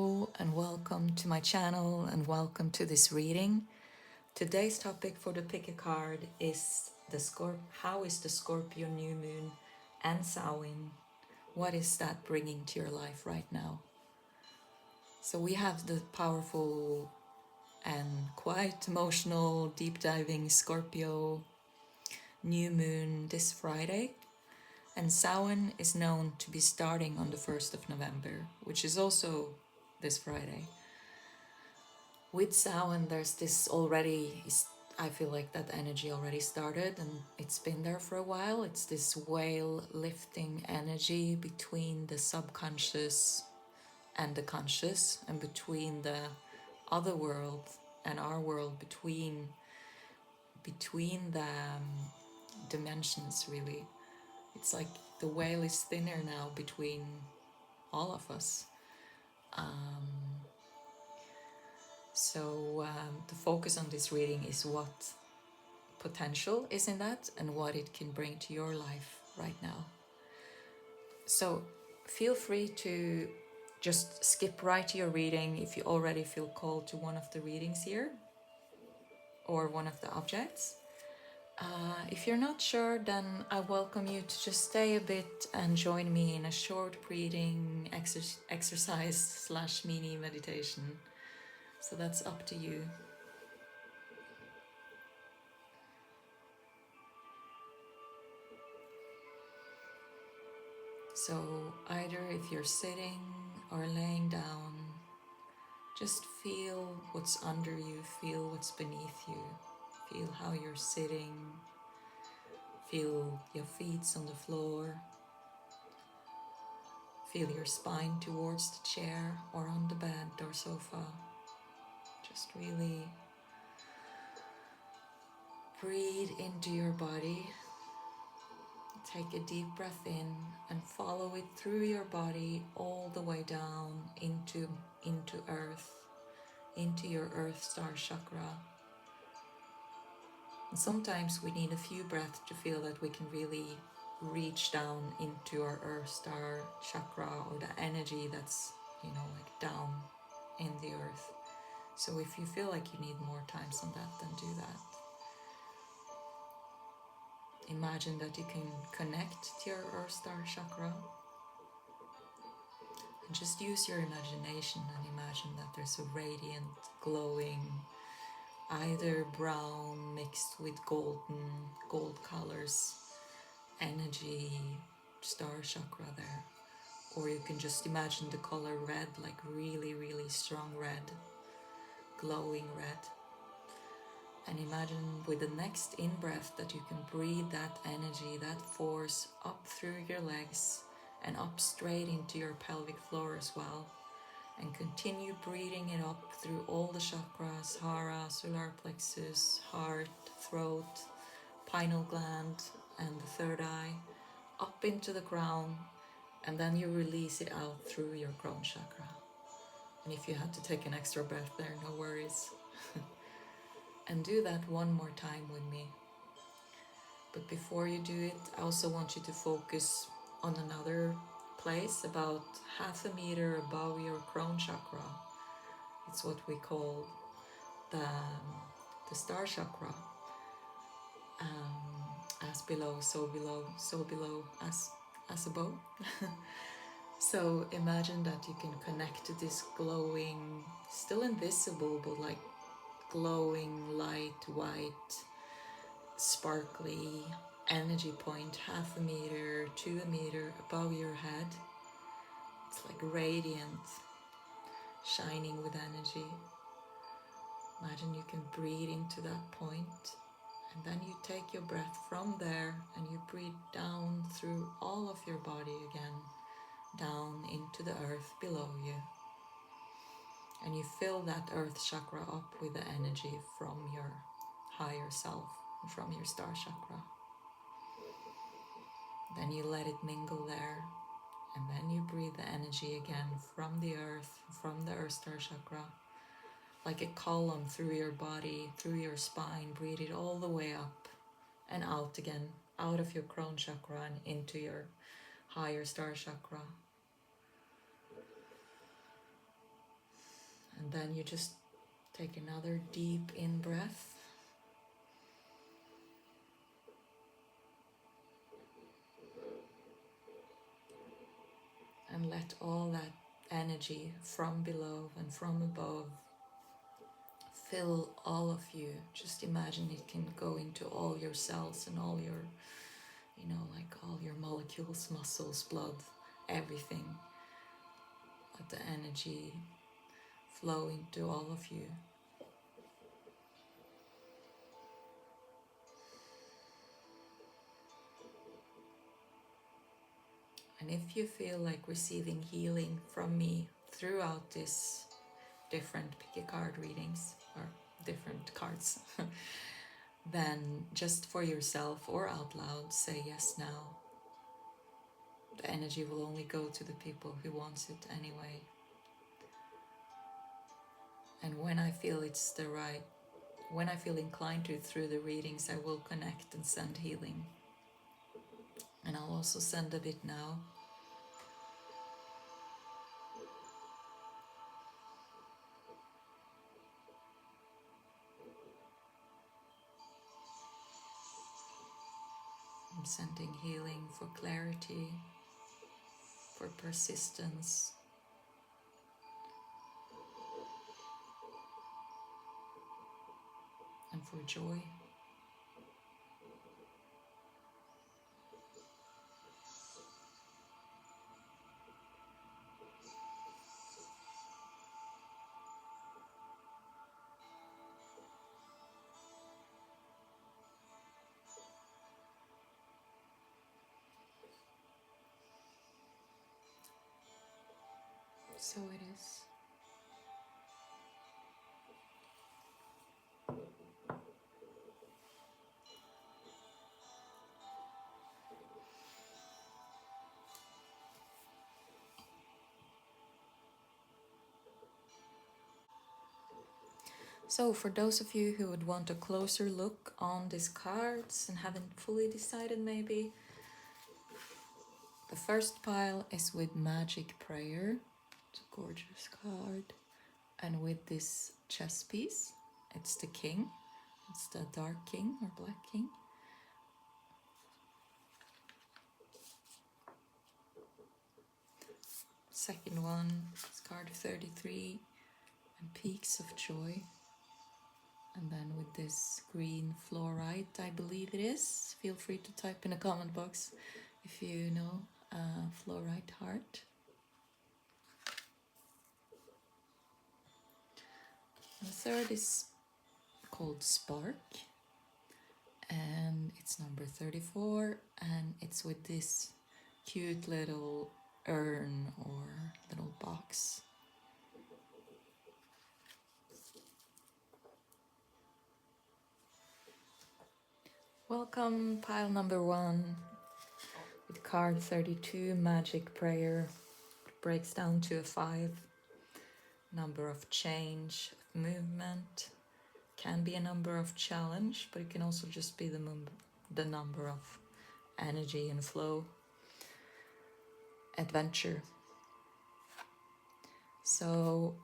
Hello and welcome to my channel and welcome to this reading. Today's topic for the pick a card is how is the Scorpio new moon and Samhain? What is that bringing to your life right now? So we have the powerful and quite emotional deep diving Scorpio new moon this Friday. And Samhain is known to be starting on the 1st of November, which is also this Friday. With Samhain, there's this already, I feel like that energy already started and it's been there for a while. It's this whale lifting energy between the subconscious and the conscious, and between the other world and our world, between the dimensions, really. It's like the whale is thinner now between all of us. So the focus on this reading is what potential is in that and what it can bring to your life right now. So feel free to just skip right to your reading if you already feel called to one of the readings here or one of the objects. If you're not sure, then I welcome you to just stay a bit and join me in a short breathing exercise / mini meditation. So that's up to you. So either if you're sitting or laying down, just feel what's under you, feel what's beneath you, feel how you're sitting, feel your feet on the floor, feel your spine towards the chair or on the bed or sofa. Just really breathe into your body. Take a deep breath in and follow it through your body all the way down into earth, into your earth star chakra. And sometimes we need a few breaths to feel that we can really reach down into our earth star chakra, or the energy that's, like down in the earth. So if you feel like you need more times on that, then do that. Imagine that you can connect to your earth star chakra. And just use your imagination and imagine that there's a radiant, glowing, either brown mixed with gold colors, energy, star chakra there. Or you can just imagine the color red, like really, really strong red, glowing red. And imagine with the next in-breath that you can breathe that energy, that force up through your legs and up straight into your pelvic floor as well. And continue breathing it up through all the chakras, hara, solar plexus, heart, throat, pineal gland, and the third eye, up into the crown, and then you release it out through your crown chakra. And if you had to take an extra breath there, no worries. And do that one more time with me. But before you do it, I also want you to focus on another place about 1/2 meter above your crown chakra. It's what we call the star chakra. As below, so below, so below, as above. So imagine that you can connect to this glowing, still invisible, but like glowing, light, white, sparkly energy point 1/2 meter to 1 meter above your head. It's like radiant, shining with energy. Imagine you can breathe into that point, and then you take your breath from there and you breathe down through all of your body again, down into the earth below you. And you fill that earth chakra up with the energy from your higher self, from your star chakra. Then you let it mingle there, and then you breathe the energy again from the earth star chakra, like a column through your body, through your spine. Breathe it all the way up and out again, out of your crown chakra and into your higher star chakra. And then you just take another deep in breath. And let all that energy from below and from above fill all of you. Just imagine it can go into all your cells and all your, like all your molecules, muscles, blood, everything. Let the energy flow into all of you. And if you feel like receiving healing from me throughout this different pick a card readings or different cards, then just for yourself or out loud say yes now. The energy will only go to the people who wants it anyway. And when I feel when I feel inclined to through the readings, I will connect and send healing. And I'll also send a bit now. I'm sending healing for clarity, for persistence, and for joy. So it is. So for those of you who would want a closer look on these cards and haven't fully decided maybe, the first pile is with Magic Prayer. It's a gorgeous card. And with this chess piece, it's the king. It's the dark king or black king. Second one is card 33 and Peaks of Joy. And then with this green fluorite, I believe it is. Feel free to type in a comment box if you know fluorite heart. And the third is called Spark. And it's number 34. And it's with this cute little urn or little box. Welcome, pile number 1 with card 32, Magic Prayer. It breaks down to a 5. Number of change, movement. Can be a number of challenge, but it can also just be the number of energy and flow. Adventure. So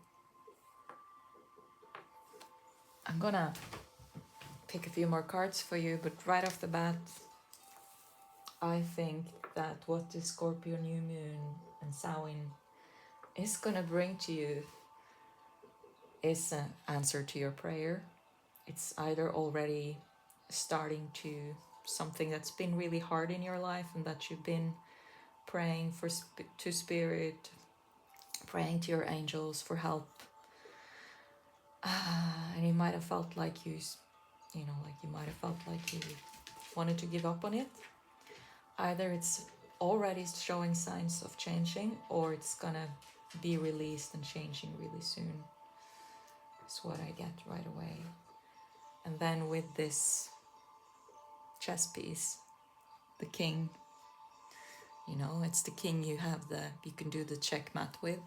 I'm gonna pick a few more cards for you, but right off the bat, I think that what the Scorpio new moon and Samhain is gonna bring to you is an answer to your prayer. It's either already starting to something that's been really hard in your life and that you've been praying to spirit, praying to your angels for help, and you might have felt like you might have felt like you wanted to give up on it. Either it's already showing signs of changing, or it's gonna be released and changing really soon. Is what I get right away. And then with this chess piece, the king, it's the king you can do the checkmate with.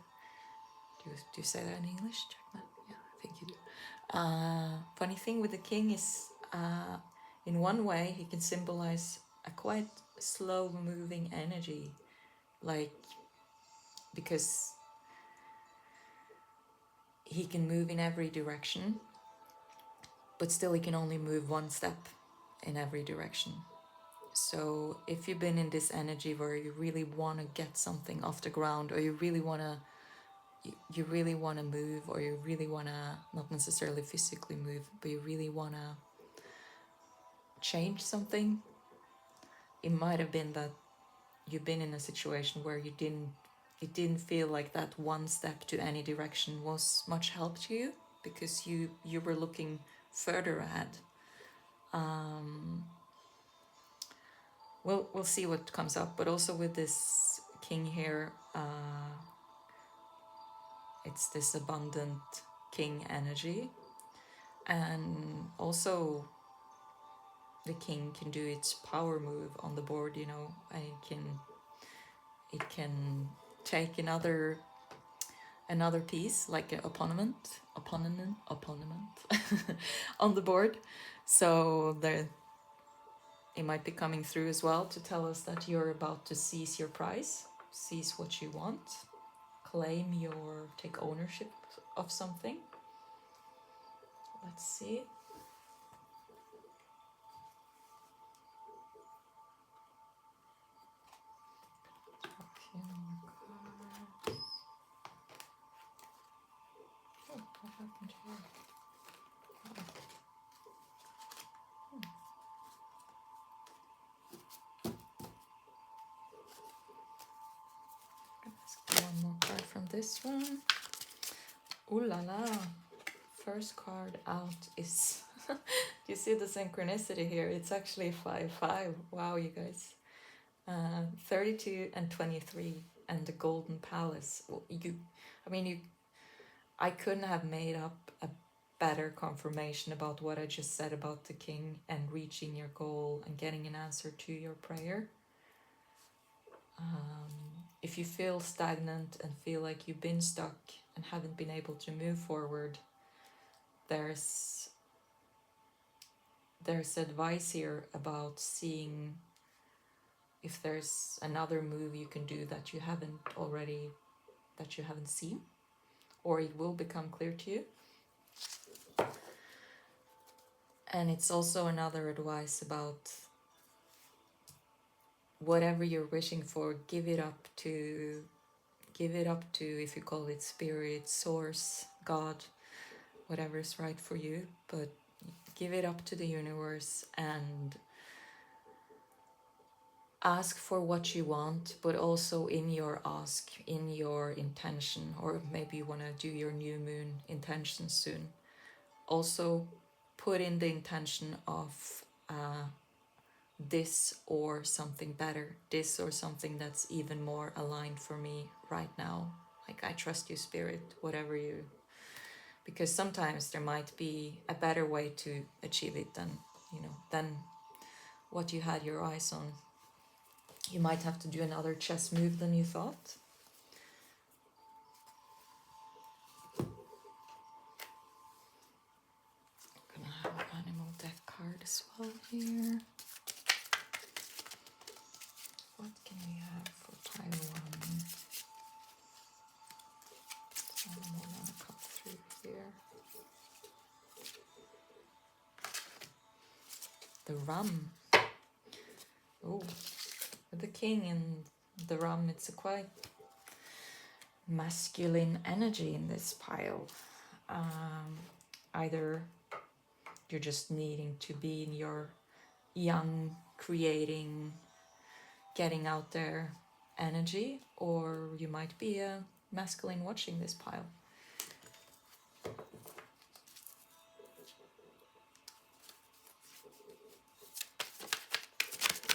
Do you say that in English? Checkmate? Yeah, I think you do. Funny thing with the king is, in one way, he can symbolize a quite slow moving energy, like, because he can move in every direction, but still he can only move one step in every direction. So if you've been in this energy where you really want to get something off the ground, or you really want to move, or you really want to not necessarily physically move, but you really want to change something, it might have been that you've been in a situation where it didn't feel like that one step to any direction was much help to you, because you were looking further ahead. We'll see what comes up, but also with this king here, it's this abundant king energy, and also the king can do its power move on the board, you know, and it can take another piece, like an opponent on the board. So there, it might be coming through as well to tell us that you're about to seize your prize, seize what you want, take ownership of something. Let's see. A few more cards. Oh, what happened here? One more card from this one. Ooh la la. First card out is you see the synchronicity here. It's actually 5-5. Wow, you guys. 32 and 23 and the Golden Palace. I couldn't have made up a better confirmation about what I just said about the king and reaching your goal and getting an answer to your prayer. If you feel stagnant and feel like you've been stuck and haven't been able to move forward, there's advice here about seeing if there's another move you can do that you haven't seen, or it will become clear to you. And it's also another advice about whatever you're wishing for, give it up to, if you call it spirit, source, God, whatever is right for you, but give it up to the universe and ask for what you want, but also in your ask, in your intention, or maybe you want to do your new moon intention soon. Also put in the intention of this or something better, this or something that's even more aligned for me right now. Like, I trust you, spirit, whatever you, because sometimes there might be a better way to achieve it than what you had your eyes on. You might have to do another chess move than you thought. I'm gonna have an animal deck card as well here. What can we have for pile one? Animal gonna come through here. The rum. Oh, with the king and the rum, it's a quite masculine energy in this pile. Either you're just needing to be in your young, creating, getting out there energy, or you might be a masculine watching this pile.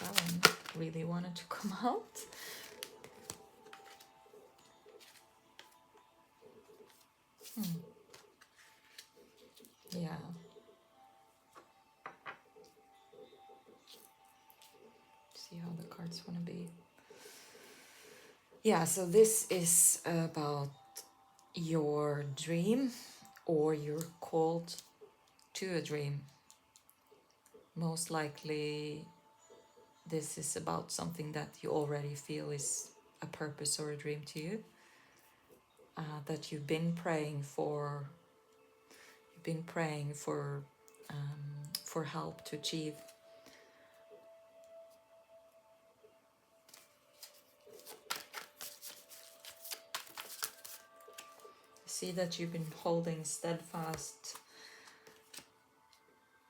That one really wanted to come out. Yeah. See how the cards want to be. Yeah, so this is about your dream, or you're called to a dream. Most likely this is about something that you already feel is a purpose or a dream to you. that you've been praying for. You've been praying for help to achieve. See that you've been holding steadfast,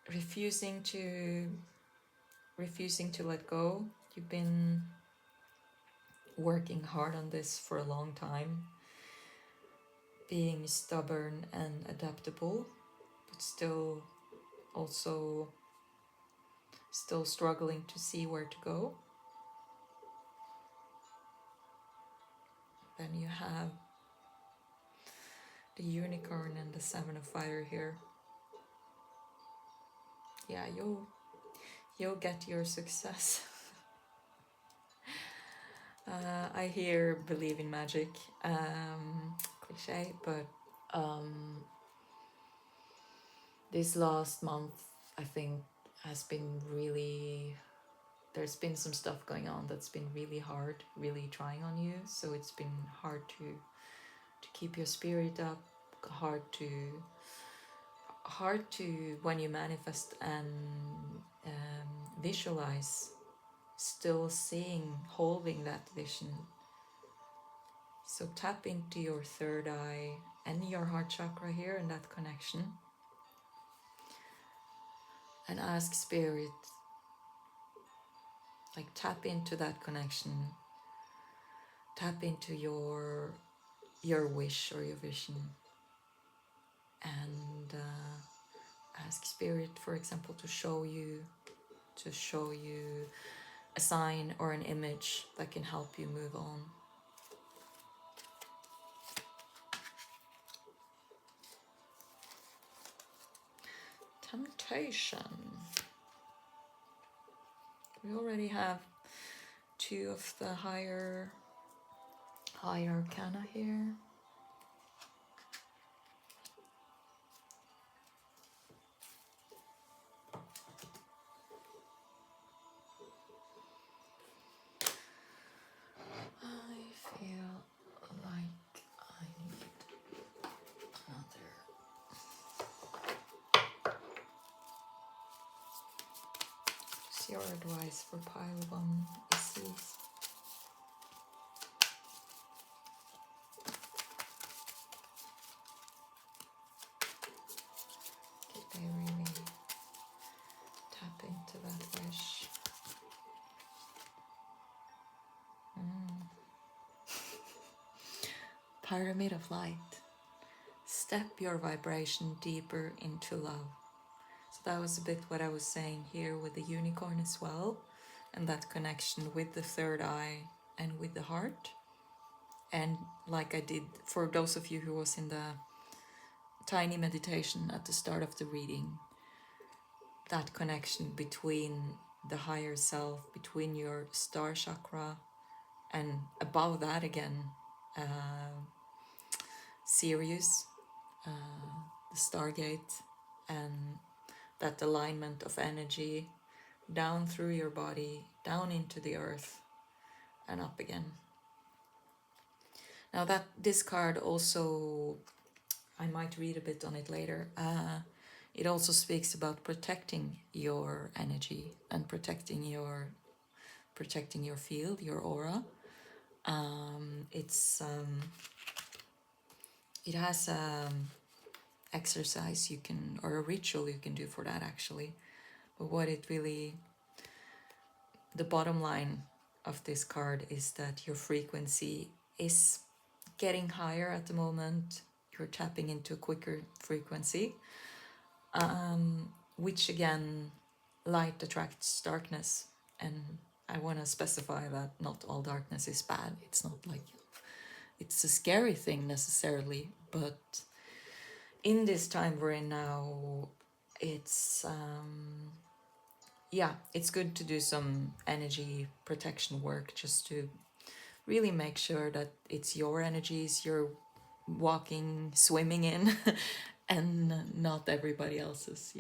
refusing to let go. You've been working hard on this for a long time, being stubborn and adaptable, but still struggling to see where to go. Then you have the unicorn and the seven of fire here. Yeah, you'll get your success. I hear believe in magic, cliche, but this last month I think has been really, there's been some stuff going on that's been really hard, really trying on you. So it's been hard to keep your spirit up, hard to when you manifest and visualize, still seeing, holding that vision. So tap into your third eye and your heart chakra here and that connection, and ask spirit, like, tap into that connection, tap into your wish or your vision, and ask spirit, for example, to show you a sign or an image that can help you move on. Temptation. We already have two of the higher arcana here. I feel like I need another. What's your advice for pile one issues? Did they really tap into that wish? Pyramid of light. Step your vibration deeper into love. So that was a bit what I was saying here with the unicorn as well, and that connection with the third eye and with the heart. And like I did for those of you who was in the tiny meditation at the start of the reading, that connection between the higher self, between your star chakra, and above that again, Sirius, the Stargate, and that alignment of energy down through your body, down into the earth, and up again. Now that this card also, I might read a bit on it later, it also speaks about protecting your energy and protecting your field, your aura. It has exercise you can, or a ritual you can do for that actually. But what it really, the bottom line of this card is that your frequency is getting higher at the moment. You're tapping into a quicker frequency, which again, light attracts darkness. And I want to specify that not all darkness is bad. It's not like it's a scary thing necessarily, but in this time we're in now, it's it's good to do some energy protection work, just to really make sure that it's your energies you're walking, swimming in, and not everybody else's,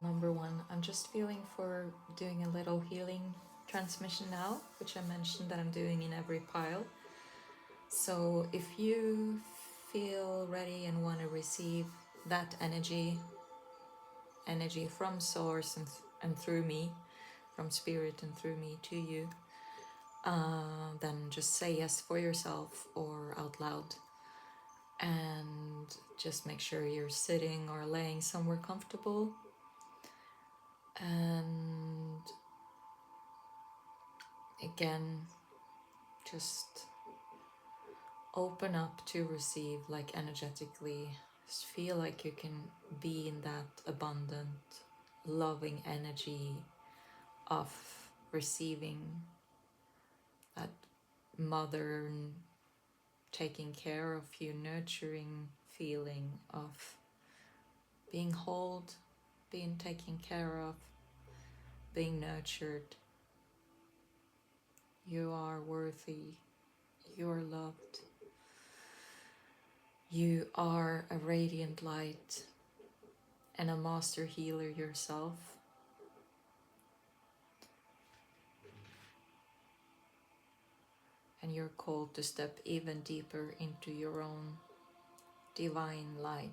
Number one, I'm just feeling for doing a little healing transmission now, which I mentioned that I'm doing in every pile. So if you feel ready and want to receive that energy from source and through me, from spirit and through me to you, then just say yes for yourself or out loud. And just make sure you're sitting or laying somewhere comfortable. And again, just open up to receive, like energetically. Just feel like you can be in that abundant, loving energy of receiving, that mother taking care of you, nurturing feeling of being held, being taken care of, being nurtured. You are worthy, you are loved, you are a radiant light and a master healer yourself. And you're called to step even deeper into your own divine light.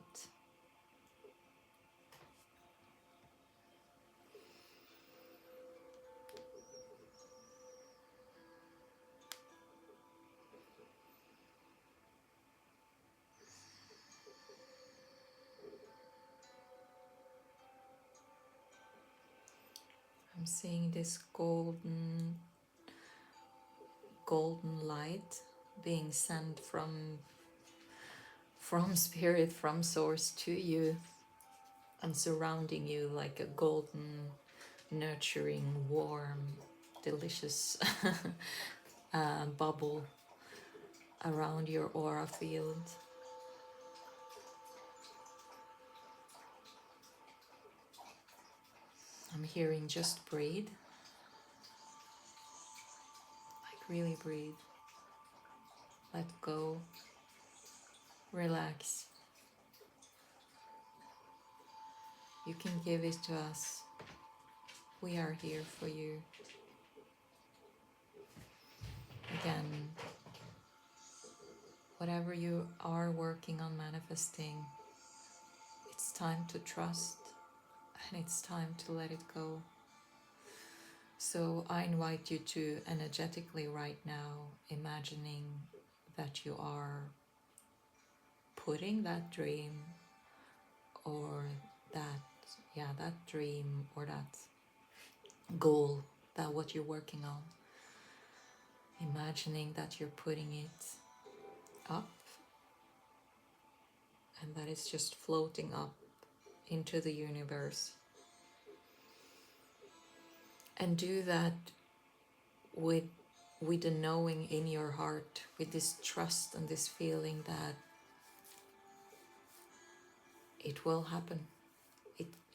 I'm seeing this golden light being sent from spirit, from source to you, and surrounding you like a golden, nurturing, warm, delicious bubble around your aura field. I'm hearing just breathe, like really breathe, let go, relax. You can give it to us. We are here for you. Again, whatever you are working on manifesting, it's time to trust and it's time to let it go. So I invite you to energetically right now, imagining that you are putting that dream or that dream or that goal, that what you're working on, imagining that you're putting it up and that it's just floating up into the universe. And do that with the knowing in your heart, with this trust and this feeling that it will happen.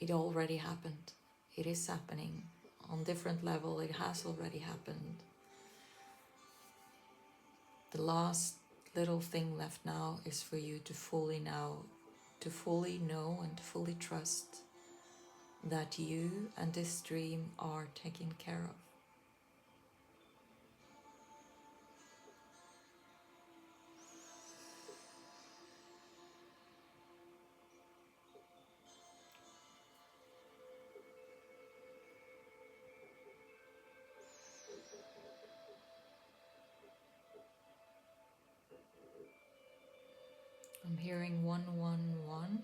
It already happened. It is happening on different level. It has already happened. The last little thing left now is for you to fully know and to fully trust that you and this dream are taken care of. I'm hearing 111.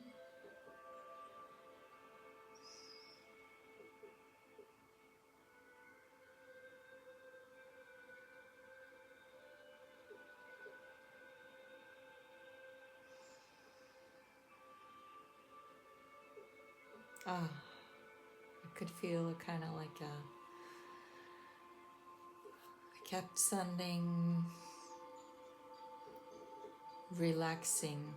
I could feel kind of like I kept sending relaxing,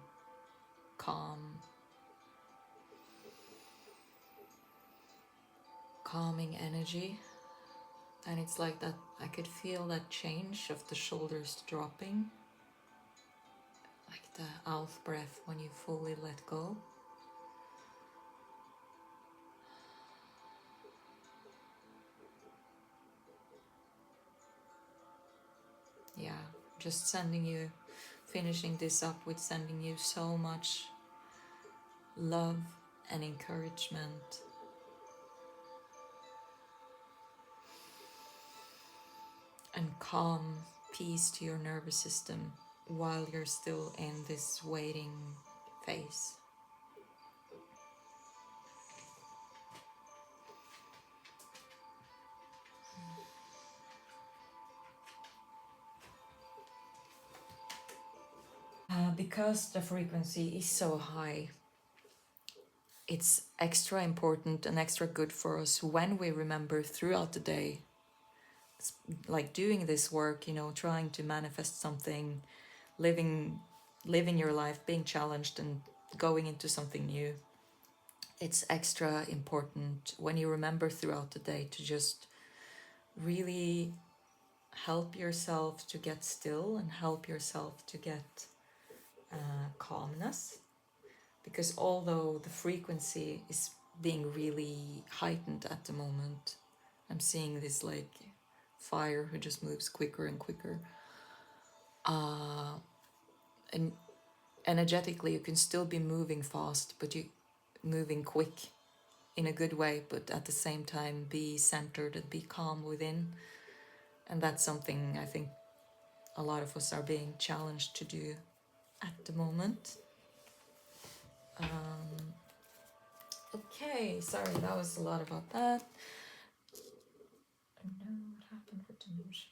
calming energy. And it's like that I could feel that change of the shoulders dropping, like the out breath when you fully let go. yeah, just finishing this up with sending you so much love and encouragement and calm peace to your nervous system while you're still in this waiting phase. Because the frequency is so high, it's extra important and extra good for us when we remember throughout the day, like doing this work, trying to manifest something, living your life, being challenged and going into something new. It's extra important when you remember throughout the day to just really help yourself to get still and help yourself to get calmness, because although the frequency is being really heightened at the moment, I'm seeing this like fire who just moves quicker and quicker, and energetically you can still be moving fast, but you moving quick in a good way, but at the same time be centered and be calm within. And that's something I think a lot of us are being challenged to do at the moment. Okay, sorry, that was a lot about that. I know what happened with the music.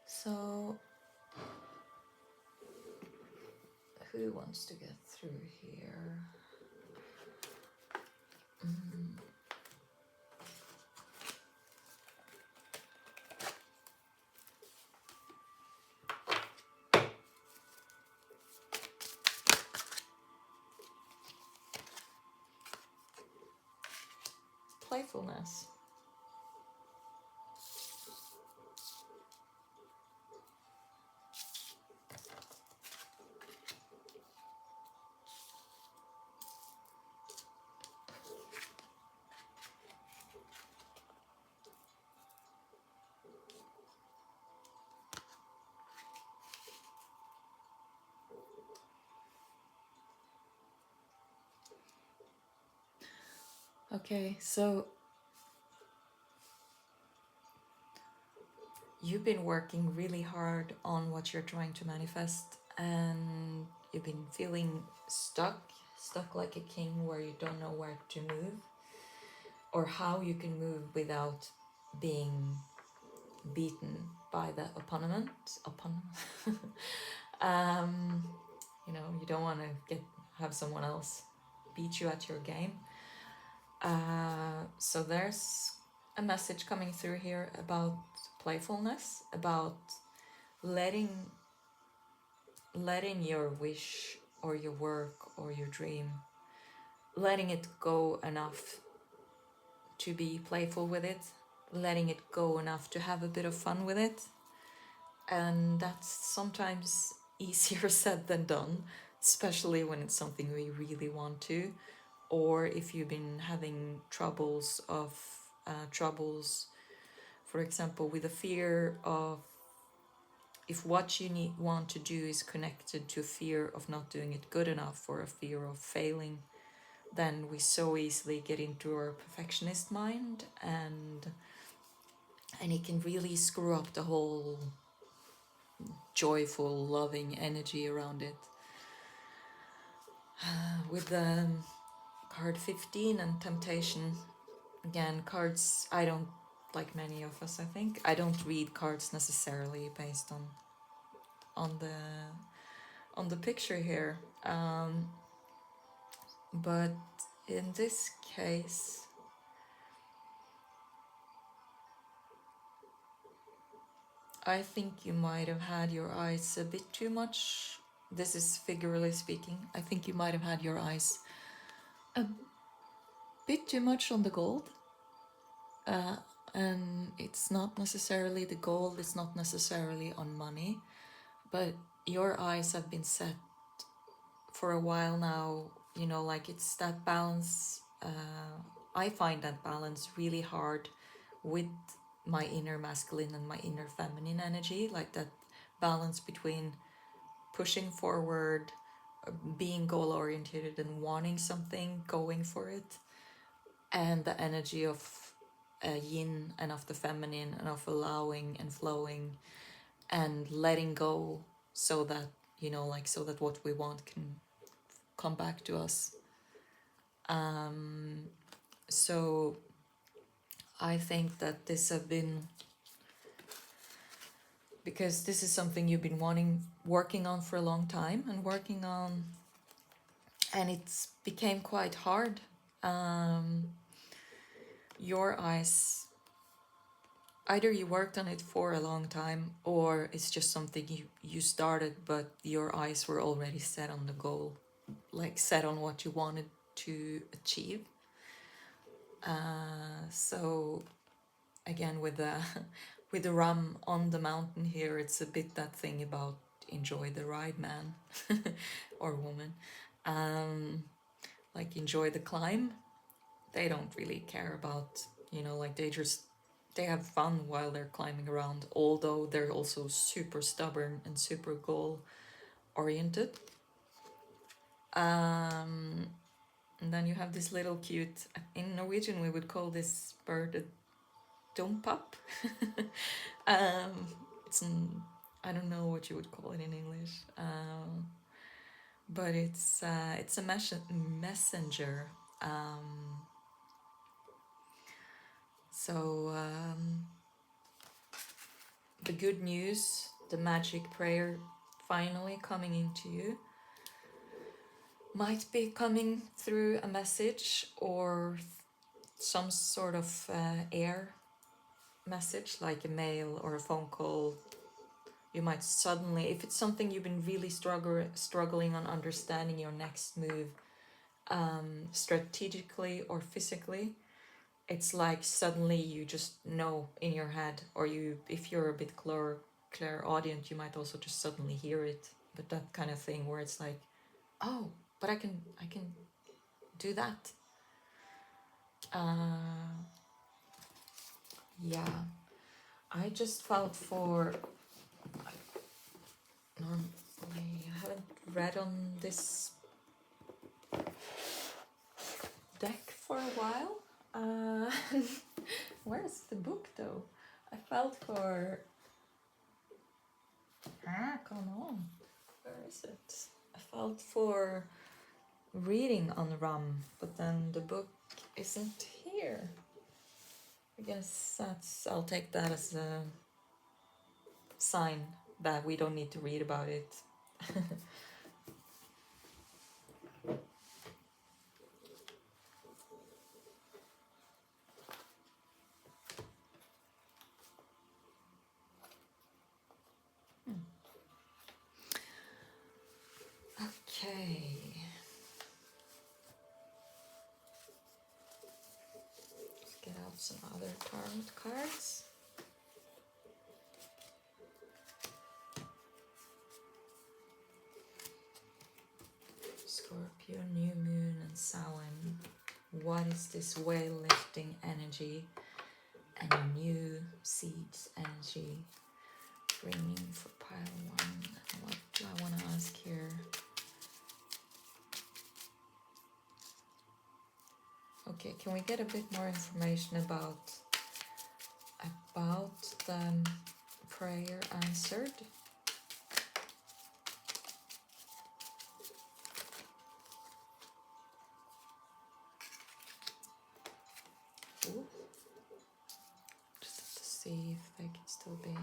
So, who wants to get through here? Playfulness. Okay, so you've been working really hard on what you're trying to manifest, and you've been feeling stuck like a king, where you don't know where to move or how you can move without being beaten by the opponent. You don't want to have someone else beat you at your game. So there's a message coming through here about playfulness, about letting your wish or your work or your dream, letting it go enough to be playful with it, letting it go enough to have a bit of fun with it. And that's sometimes easier said than done, especially when it's something we really want to, or if you've been having troubles, for example, with the fear of, if what you want to do is connected to fear of not doing it good enough or a fear of failing, then we so easily get into our perfectionist mind, and it can really screw up the whole joyful, loving energy around it. With the card 15 and temptation, again, cards, I don't, like many of us, I think, I don't read cards necessarily based on the picture here, but in this case, I think you might have had your eyes a bit too much. This is figuratively speaking. I think you might have had your eyes a bit too much on the gold. And it's not necessarily the gold, it's not necessarily on money, but your eyes have been set for a while now, like it's that balance. I find that balance really hard with my inner masculine and my inner feminine energy, like that balance between pushing forward, being goal oriented and wanting something, going for it, and the energy of yin and of the feminine and of allowing and flowing and letting go, so that, you know, like, so that what we want can come back to us. So I think that this have been, because this is something you've been working on for a long time, and it's became quite hard. Your eyes, either you worked on it for a long time, or it's just something you started, but your eyes were already set on the goal, like set on what you wanted to achieve. So again, with the with the ram on the mountain here, it's a bit that thing about enjoy the ride, man, or woman. Like, enjoy the climb. They don't really care about, you know, like, they have fun while they're climbing around, although they're also super stubborn and super goal oriented. And then you have this little cute, in Norwegian we would call this bird a dompap. It's I don't know what you would call it in English, but it's a messenger. So the good news, the magic prayer finally coming into you, might be coming through a message or some sort of air message, like a mail or a phone call. You might suddenly, if it's something you've been really struggling on understanding your next move, strategically or physically, it's like suddenly you just know in your head, or you, if you're a bit clairaudient, you might also just suddenly hear it. But that kind of thing where it's like, oh, but I can do that. Yeah, I just felt for, normally I haven't read on this deck for a while. Where's the book though? I felt for, come on, where is it? I felt for reading on Ram, but then the book isn't here. I guess I'll take that as a sign that we don't need to read about it. Okay. Let's get out some other tarot cards. Scorpio, new moon and Samhain. What is this whale lifting energy and new seeds energy bringing for pile one? What do I want to ask here? Okay, can we get a bit more information about the prayer answered? Ooh. Just have to see if they can still be.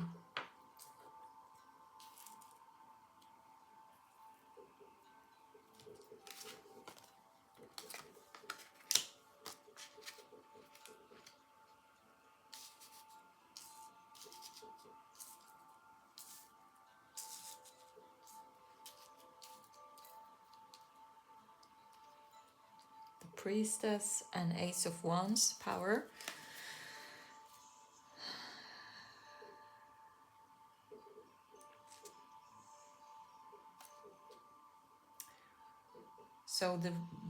Priestess and Ace of Wands power. So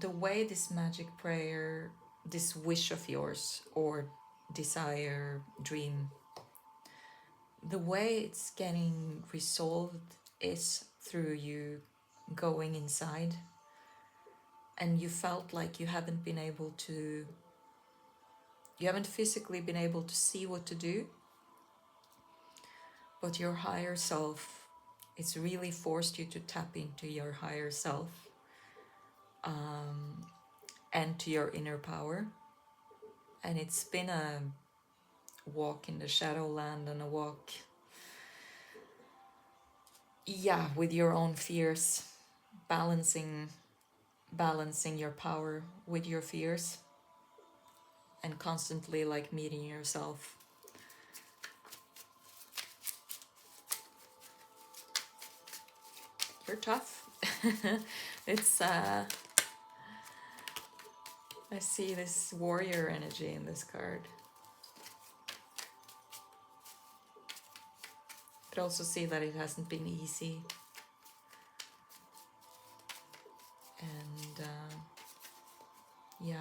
the way this magic prayer, this wish of yours or desire, dream, the way it's getting resolved is through you going inside, and you felt like you haven't been able to, you haven't physically been able to see what to do, but your higher self, it's really forced you to tap into your higher self, and to your inner power. And it's been a walk in the shadowland, and a walk, yeah, with your own fears, balancing your power with your fears, and constantly like meeting yourself. You're tough. It's I see this warrior energy in this card. But also see that it hasn't been easy. And yeah.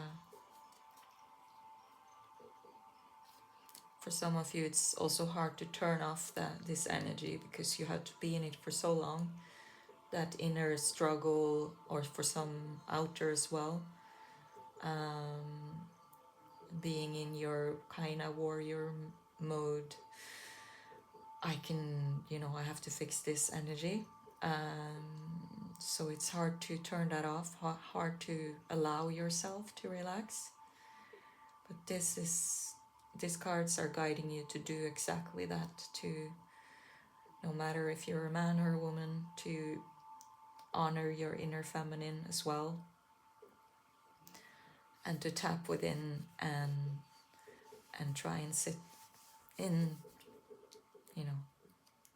For some of you, it's also hard to turn off this energy, because you had to be in it for so long. That inner struggle, or for some outer as well, being in your kind of warrior mode. I have to fix this energy. So it's hard to turn that off, hard to allow yourself to relax. But these cards are guiding you to do exactly that, to, no matter if you're a man or a woman, to honor your inner feminine as well, and to tap within and try and sit in,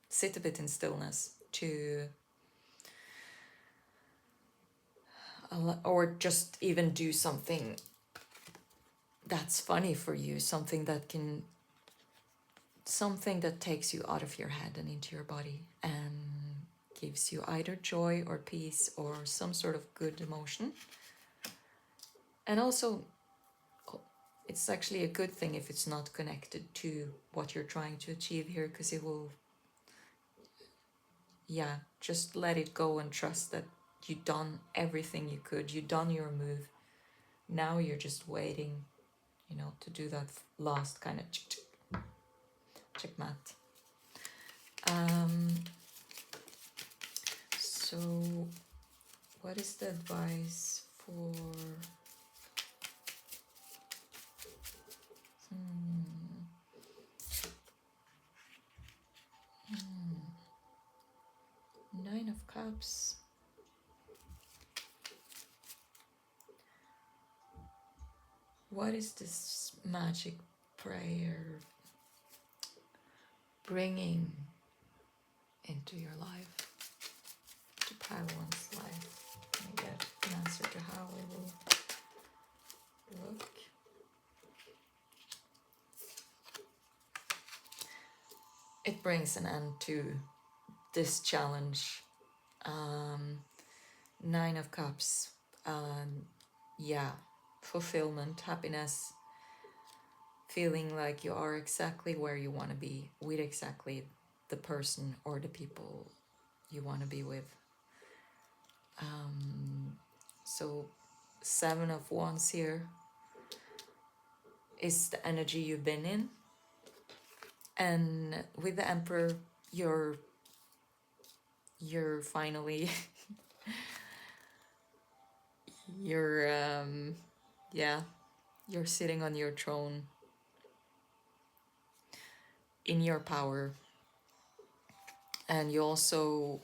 sit a bit in stillness, or just even do something that's funny for you, something that takes you out of your head and into your body, and gives you either joy or peace or some sort of good emotion. And also, it's actually a good thing if it's not connected to what you're trying to achieve here, because it will, just let it go and trust that you've done everything you could, you've done your move. Now you're just waiting, to do that last kind of checkmate. So what is the advice for Nine of Cups? What is this magic prayer bringing into your life, to Padawan's life? Let me get an answer to how it will look. It brings an end to this challenge. Nine of Cups. Fulfillment, happiness, feeling like you are exactly where you want to be, with exactly the person or the people you want to be with. So Seven of Wands here is the energy you've been in, and with the Emperor, you're finally you're sitting on your throne in your power, and you also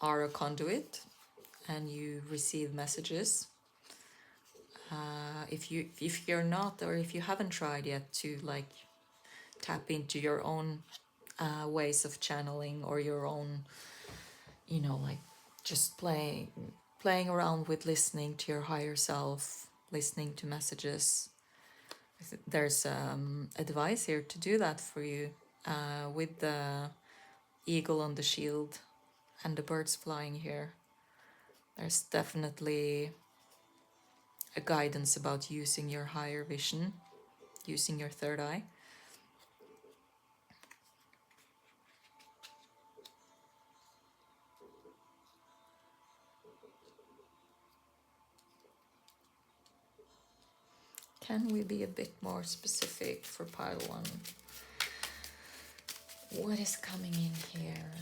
are a conduit, and you receive messages. If you're not, or if you haven't tried yet to like tap into your own ways of channeling, or your own, like just playing around with listening to your higher self, listening to messages, there's advice here to do that for you, with the eagle on the shield and the birds flying here. There's definitely a guidance about using your higher vision, using your third eye. Can we be a bit more specific for pile 1? What is coming in here?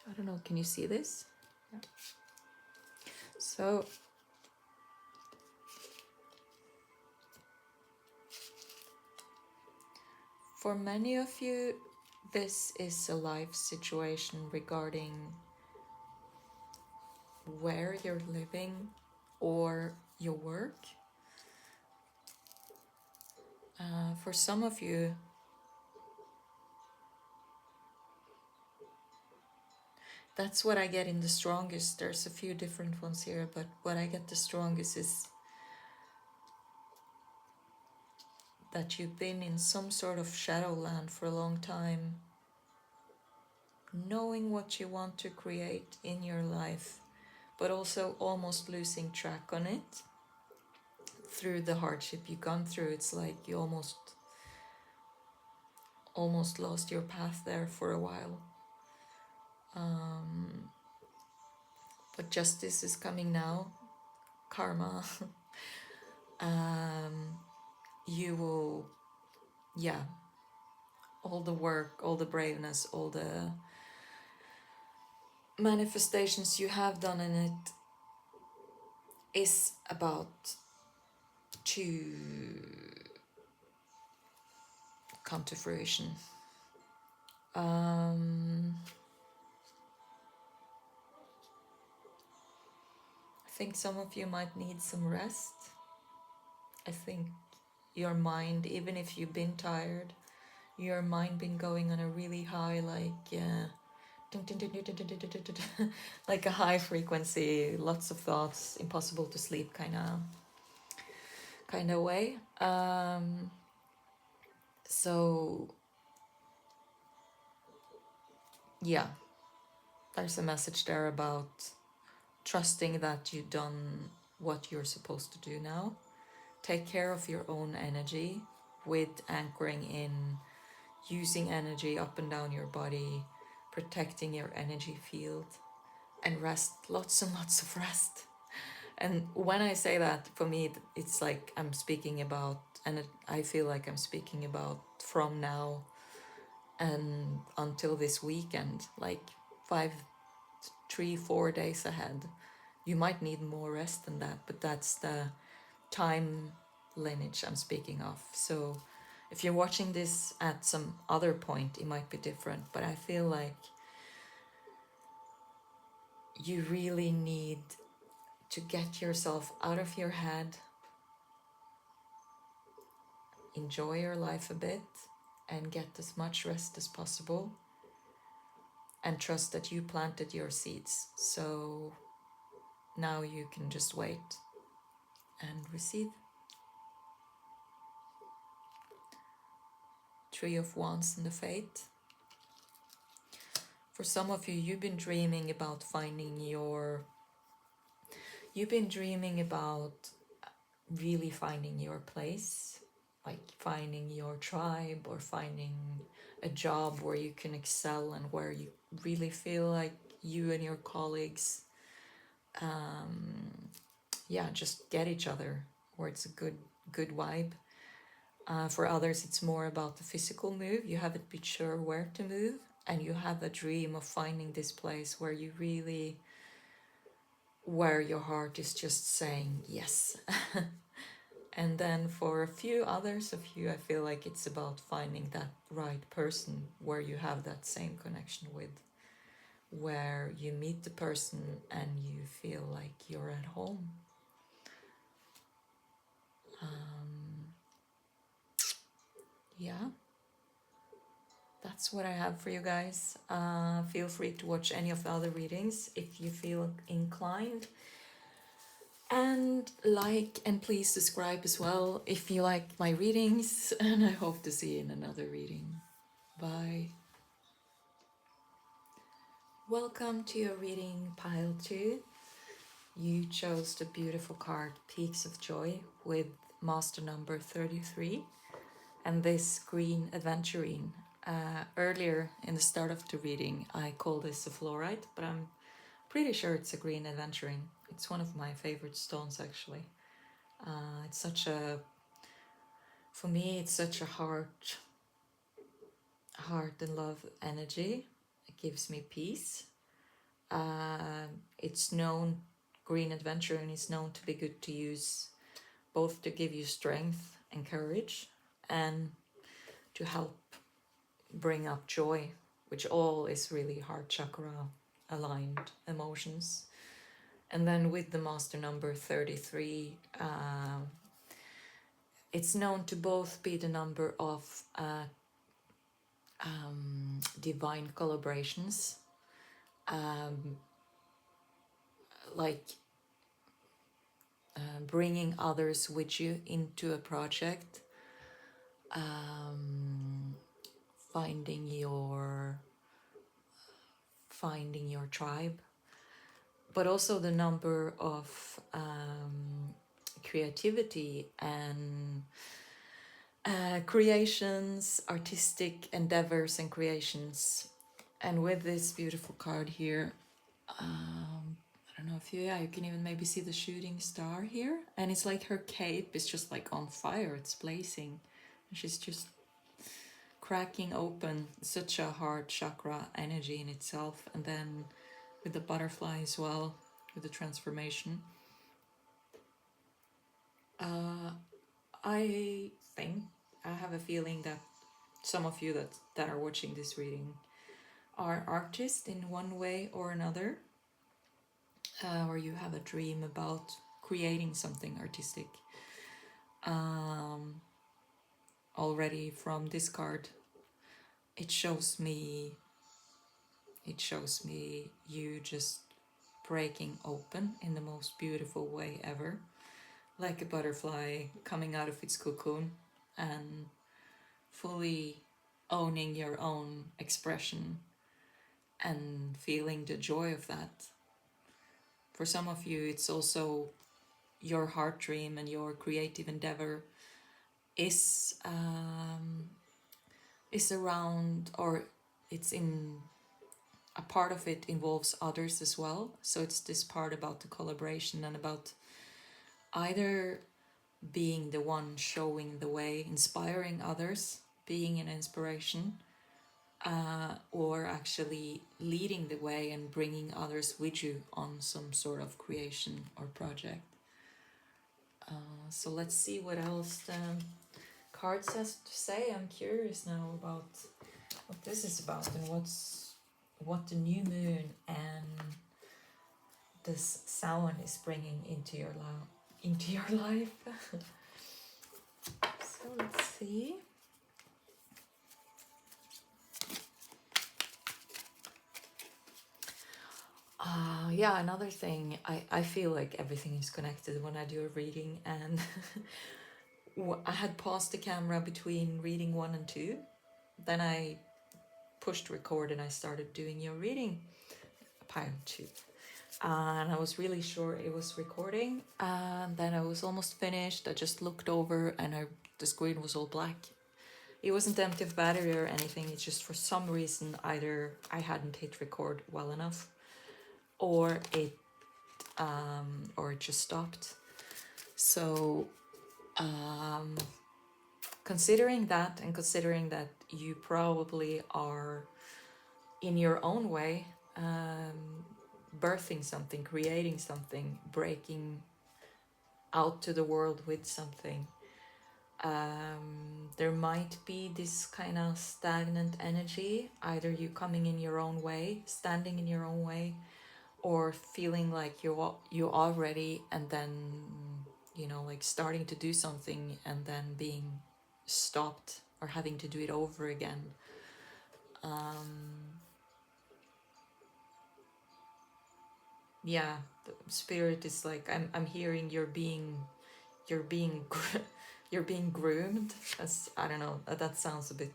I don't know, can you see this? Yeah. So, for many of you, this is a life situation regarding where you're living or your work. For some of you, that's what I get in the strongest. There's a few different ones here, but what I get the strongest is that you've been in some sort of shadowland for a long time, knowing what you want to create in your life, but also almost losing track on it through the hardship you've gone through. It's like you almost lost your path there for a while. But justice is coming now, karma. You will, yeah, all the work, all the braveness, all the manifestations you have done in it is about to come to fruition. I think some of you might need some rest. I think your mind, even if you've been tired, your mind been going on a really high, like like a high frequency, lots of thoughts, impossible to sleep kind of way. So yeah, there's a message there about trusting that you've done what you're supposed to do now. Take care of your own energy with anchoring in, using energy up and down your body, protecting your energy field, and rest, lots and lots of rest. And when I say that, for me, it's like I'm speaking about, and I feel like I'm speaking about from now and until this weekend, like 3-4 days ahead. You might need more rest than that, but that's the time lineage I'm speaking of. So if you're watching this at some other point, it might be different, but I feel like you really need to get yourself out of your head, enjoy your life a bit, and get as much rest as possible, and trust that you planted your seeds. So now you can just wait and receive. 3 of Wands in the Fate. For some of you, you've been dreaming about really finding your place, like finding your tribe or finding a job where you can excel and where you really feel like you and your colleagues just get each other, where it's a good vibe. For others, it's more about the physical move. You haven't been sure where to move, and you have a dream of finding this place where your heart is just saying yes. And then for a few others of you, I feel like it's about finding that right person where you have that same connection with, where you meet the person and you feel like you're at home. Yeah, that's what I have for you guys. Feel free to watch any of the other readings if you feel inclined. And like and please subscribe as well if you like my readings. And I hope to see you in another reading. Bye. Welcome to your reading, pile 2. You chose the beautiful card Peaks of Joy with master number 33 and this green aventurine. Earlier in the start of the reading, I called this a fluorite, but I'm pretty sure it's a green aventurine. It's one of my favorite stones, actually. It's such a, for me, it's such a heart and love energy. It gives me peace. It's known, green aventurine is known to be good to use both to give you strength and courage and to help bring up joy, which all is really heart chakra aligned emotions. And then with the master number 33, it's known to both be the number of divine collaborations, like bringing others with you into a project, finding your tribe, but also the number of creativity and creations, artistic endeavors and creations. And with this beautiful card here, I don't know if you can even maybe see the shooting star here, and it's like her cape is just like on fire, it's blazing, and she's just cracking open. Such a heart chakra energy in itself. And then with the butterfly as well, with the transformation, I think, I have a feeling that some of you that are watching this reading are artists in one way or another, or you have a dream about creating something artistic. Already from this card, it shows me you just breaking open in the most beautiful way ever, like a butterfly coming out of its cocoon and fully owning your own expression and feeling the joy of that. For some of you, it's also your heart dream and your creative endeavor is around, or it's in a part of it involves others as well. So it's this part about the collaboration and about either being the one showing the way, inspiring others, being an inspiration, or actually leading the way and bringing others with you on some sort of creation or project. So let's see what else the card has to say. I'm curious now about what this is about and what the new moon and this sound is bringing into your life. So let's see. Yeah, another thing, I feel like everything is connected when I do a reading, and I had paused the camera between reading 1 and 2. Then I pushed record and I started doing your reading, pile 2. And I was really sure it was recording, and then I was almost finished. I just looked over and the screen was all black. It wasn't empty of battery or anything, it's just for some reason either I hadn't hit record well enough, or it just stopped. So considering that, and considering that you probably are in your own way birthing something, creating something, breaking out to the world with something, there might be this kind of stagnant energy, either you coming in your own way, standing in your own way, or feeling like you are ready, and then like starting to do something and then being stopped or having to do it over again. Yeah, the spirit is like, I'm hearing you're being you're being groomed. As I don't know, that sounds a bit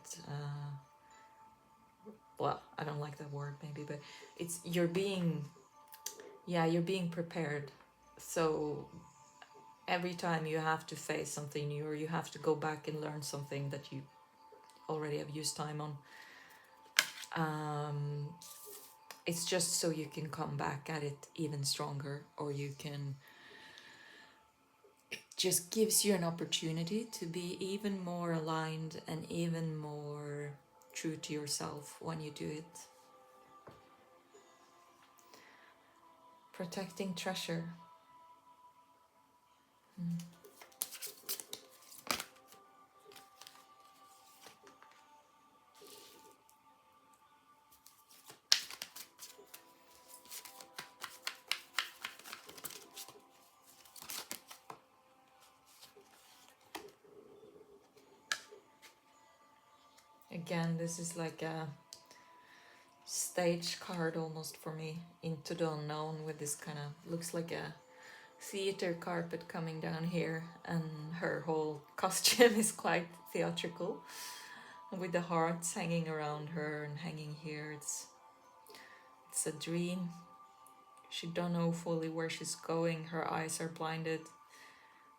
well, I don't like that word maybe, but it's you're being prepared. So every time you have to face something new, or you have to go back and learn something that you already have used time on. It's just so you can come back at it even stronger, or you can, it just gives you an opportunity to be even more aligned and even more true to yourself when you do it. Protecting treasure. Again, this is like a stage card almost for me, into the unknown, with this kind of, looks like a theater carpet coming down here, and her whole costume is quite theatrical, with the hearts hanging around her and hanging here. It's a dream. She don't know fully where she's going. Her eyes are blinded,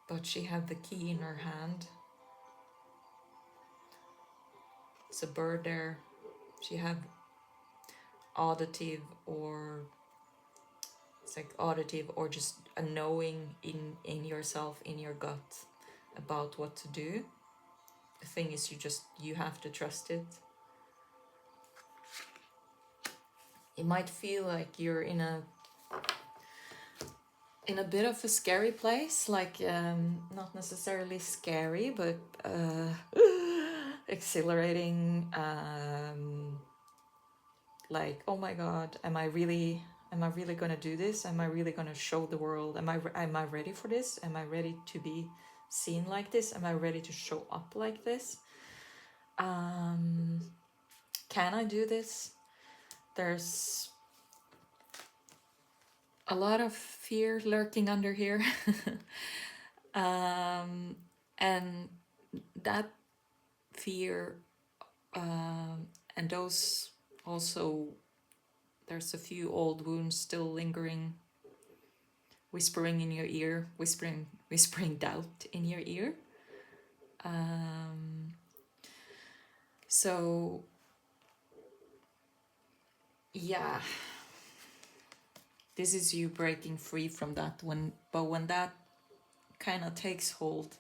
but she had the key in her hand. It's a bird there. She had auditive, or it's like auditive, or just a knowing in yourself, in your gut, about what to do. The thing is, you have to trust it. It might feel like you're in a bit of a scary place, like not necessarily scary, but exhilarating, like, oh my god, am I really gonna do this? Am I really gonna show the world? Am I ready for this? Am I ready to be seen like this? Am I ready to show up like this? Can I do this? There's a lot of fear lurking under here. And that fear, and those also, there's a few old wounds still lingering, whispering in your ear, whispering doubt in your ear. So yeah, this is you breaking free from that. But when that kind of takes hold,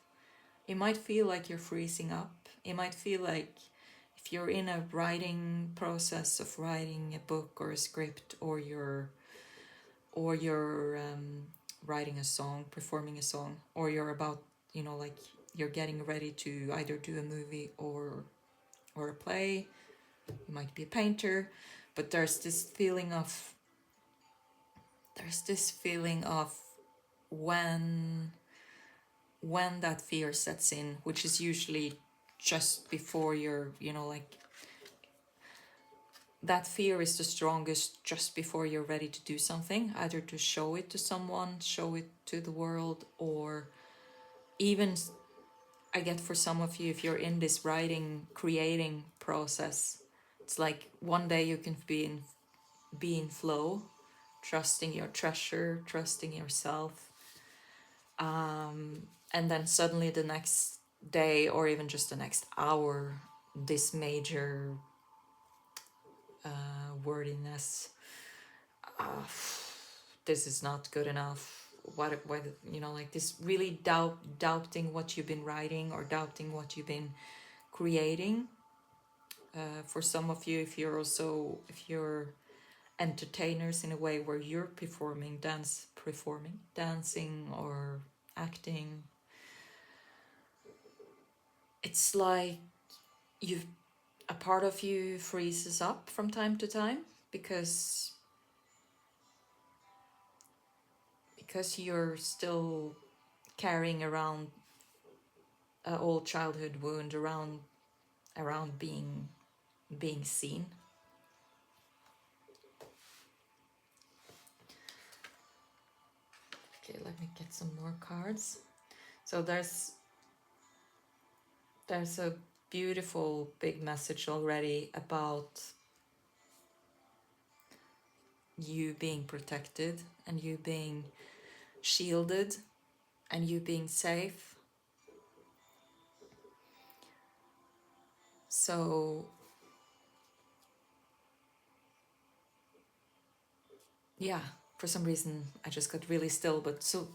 it might feel like you're freezing up. It might feel like, if you're in a writing process of writing a book or a script, or you're writing a song, performing a song, or you're about, like, you're getting ready to either do a movie or a play. You might be a painter, but there's this feeling of when that fear sets in, which is usually just before you're, like, that fear is the strongest just before you're ready to do something, either to show it to someone, show it to the world, or even, I get, for some of you, if you're in this writing, creating process, it's like one day you can be in flow, trusting your treasure, trusting yourself, and then suddenly the next day, or even just the next hour, this major wordiness, this is not good enough, what, like this, really doubting what you've been writing, or doubting what you've been creating. For some of you, if you're entertainers in a way where you're dancing or acting, it's like a part of you freezes up from time to time, because you're still carrying around an old childhood wound around being seen. Okay, let me get some more cards. So there's a beautiful big message already about you being protected and you being shielded and you being safe. So yeah, for some reason I just got really still. But so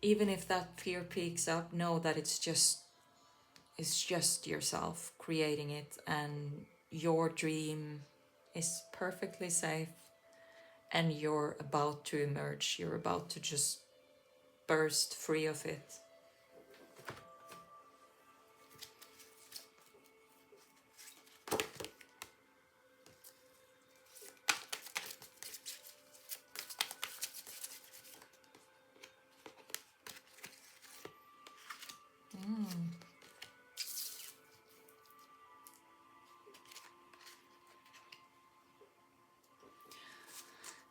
even if that fear peaks up, know that it's just yourself creating it, and your dream is perfectly safe, and you're about to emerge. You're about to just burst free of it.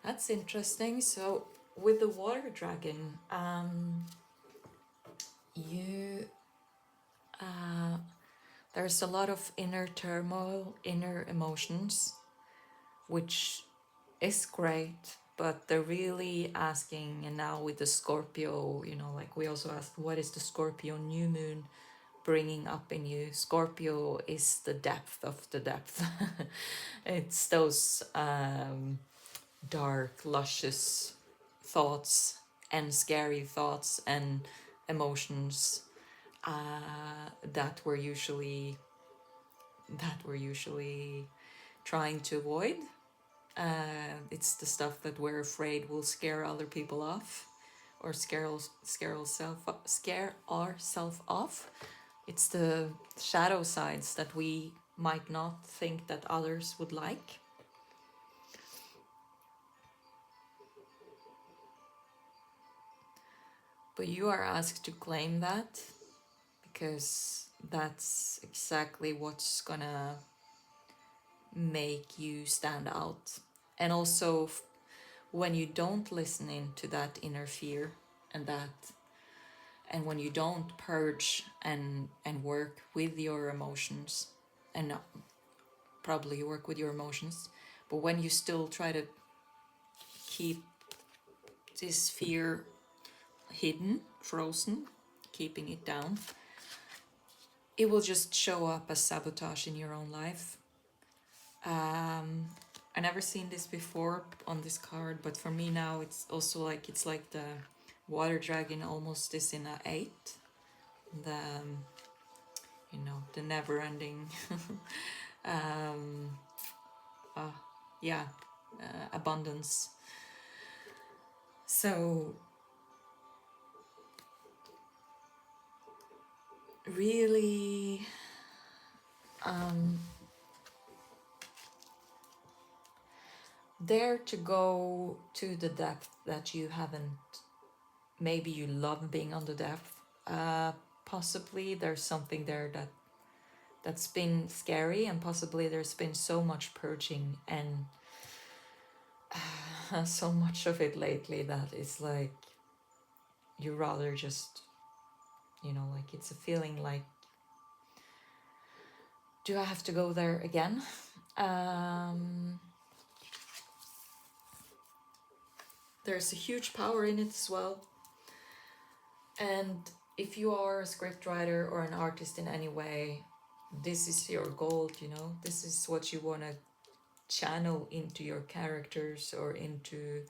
That's interesting. So with the water dragon, you there's a lot of inner turmoil, inner emotions, which is great, but they're really asking. And now with the Scorpio, like we also asked, what is the Scorpio new moon bringing up in you? Scorpio is the depth of the depth. It's those dark, luscious thoughts and scary thoughts and emotions that we're usually trying to avoid. It's the stuff that we're afraid will scare other people off, or scare ourselves off. It's the shadow sides that we might not think that others would like. But you are asked to claim that, because that's exactly what's gonna make you stand out. And also, when you don't listen into that inner fear, and when you don't purge and work with your emotions, and not probably you work with your emotions, but when you still try to keep this fear hidden, frozen, keeping it down, it will just show up as sabotage in your own life. I never seen this before on this card, but for me now it's also like the water dragon almost is in a 8, the the never ending um, yeah, abundance. So really dare to go to the depth that you haven't. Maybe you love being on the depth. Possibly there's something there that's been scary, and possibly there's been so much purging and so much of it lately that it's like you rather just, like it's a feeling like, do I have to go there again? There's a huge power in it as well. And if you are a scriptwriter or an artist in any way, this is your goal, this is what you want to channel into your characters or into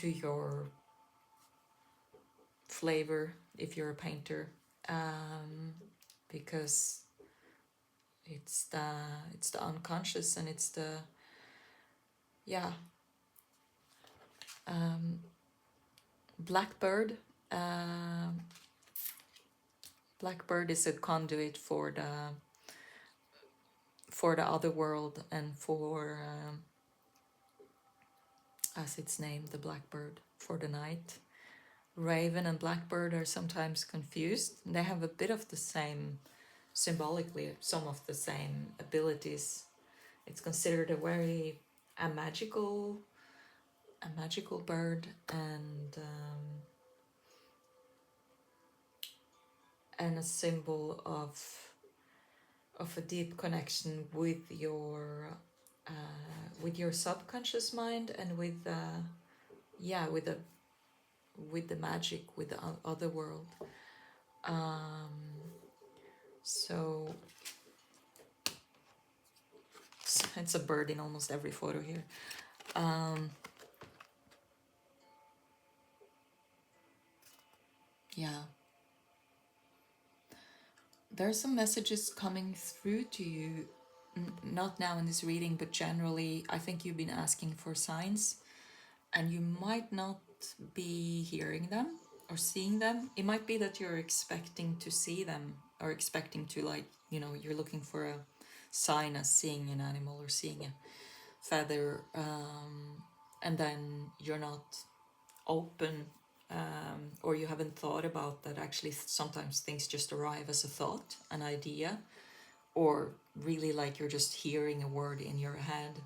your flavor if you're a painter, because it's the unconscious, and it's the blackbird. Blackbird is a conduit for the other world, and for as it's named, the blackbird, for the night. Raven and blackbird are sometimes confused. They have a bit of the same, symbolically, some of the same abilities. It's considered a magical bird, and a symbol of a deep connection with your subconscious mind, and with with the magic, with the other world. So it's a bird in almost every photo here. Yeah. There are some messages coming through to you, not now in this reading, but generally. I think you've been asking for signs, and you might not be hearing them or seeing them. It might be that you're expecting to see them, or expecting to, like, you know, you're looking for a sign as seeing an animal or seeing a feather, and then you're not open, or you haven't thought about that. Actually, sometimes things just arrive as a thought, an idea, or really like you're just hearing a word in your head,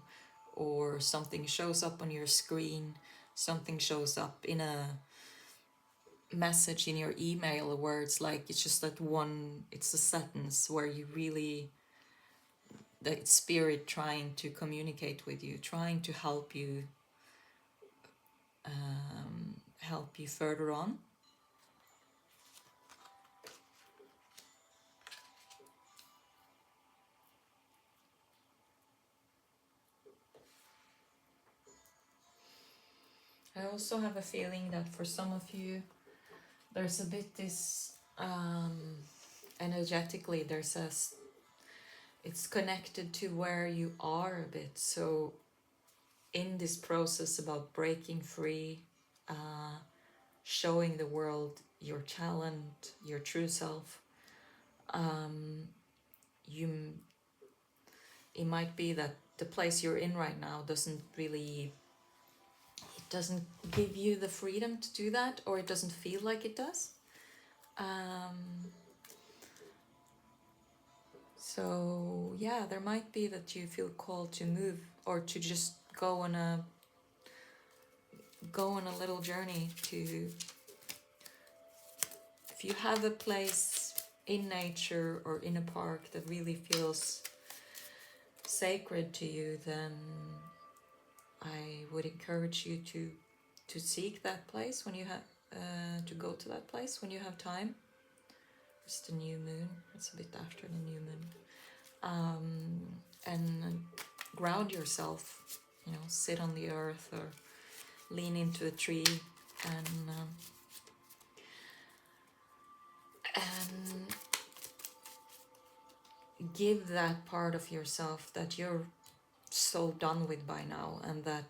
or something shows up on your screen, something shows up in a message in your email where it's like, it's just that one, it's a sentence where you really, the spirit trying to communicate with you, trying to help you, help you further on. I also have a feeling that for some of you, there's a bit this, energetically, there's a, it's connected to where you are a bit. So in this process about breaking free, showing the world your talent, your true self, you, it might be that the place you're in right now doesn't really, it doesn't give you the freedom to do that, or it doesn't feel like it does. So yeah, there might be that you feel called to move, or to just go on a little journey to, if you have a place in nature or in a park that really feels sacred to you, then I would encourage you to seek that place when you have, to go to that place when you have time. It's the new moon, it's a bit after the new moon. And ground yourself, you know, sit on the earth or lean into a tree, and give that part of yourself that you're so done with by now, and that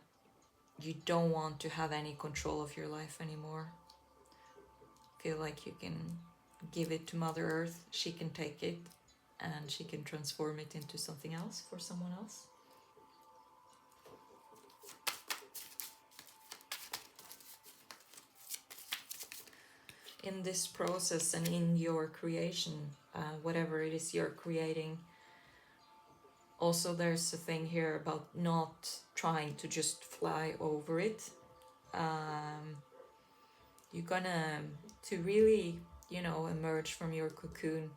you don't want to have any control of your life anymore. Feel like you can give it to Mother Earth. She can take it and she can transform it into something else for someone else. In this process and in your creation, whatever it is you're creating, also there's a thing here about not trying to just fly over it. You're gonna, to really, you know, emerge from your cocoon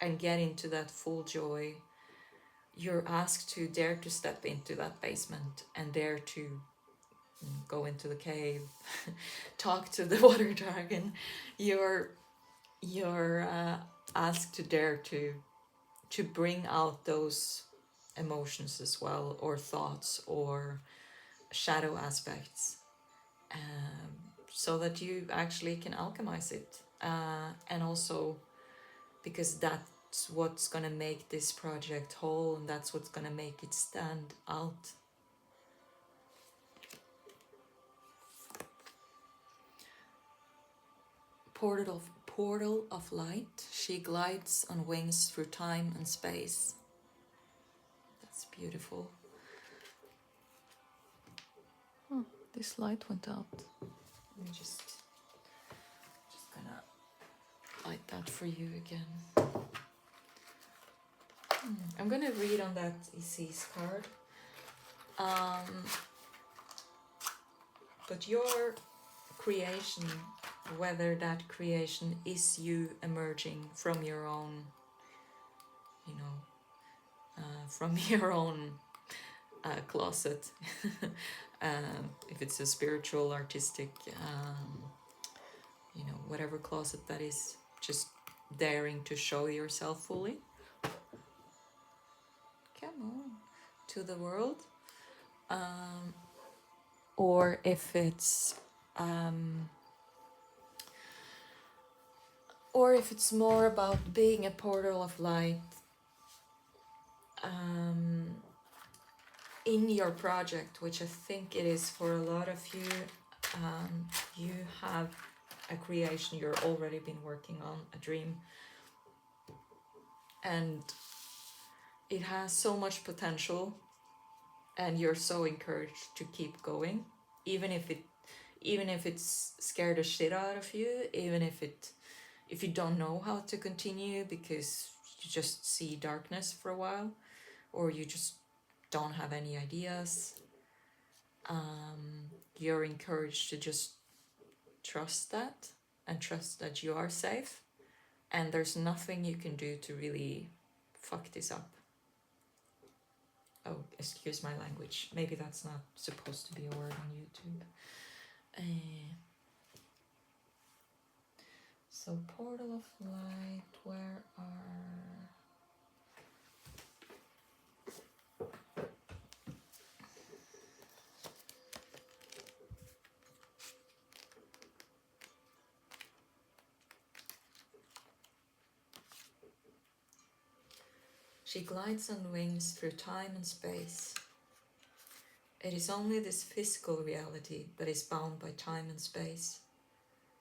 and get into that full joy, you're asked to dare to step into that basement and dare to go into the cave, talk to the water dragon. You're asked to dare to bring out those emotions as well, or thoughts, or shadow aspects, so that you actually can alchemize it, and also because that's what's gonna make this project whole, and that's what's gonna make it stand out. Portal of light, she glides on wings through time and space. That's beautiful. Oh, this light went out. Let me just gonna light that for you again. I'm gonna read on that Isis card. But your creation, whether that creation is you emerging from your own, you know, from your own closet. If it's a spiritual, artistic, whatever closet that is, just daring to show yourself fully. Come on, to the world. Um, or if it's more about being a portal of light in your project, which I think it is for a lot of you. You have a creation you're already been working on, a dream, and it has so much potential, and you're so encouraged to keep going, even if it's scared the shit out of you, even if you don't know how to continue because you just see darkness for a while, or you just don't have any ideas. You're encouraged to just trust that, and trust that you are safe, and there's nothing you can do to really fuck this up. Oh, excuse my language. Maybe that's not supposed to be a word on YouTube. So, portal of light, where are... She glides on wings through time and space. It is only this physical reality that is bound by time and space.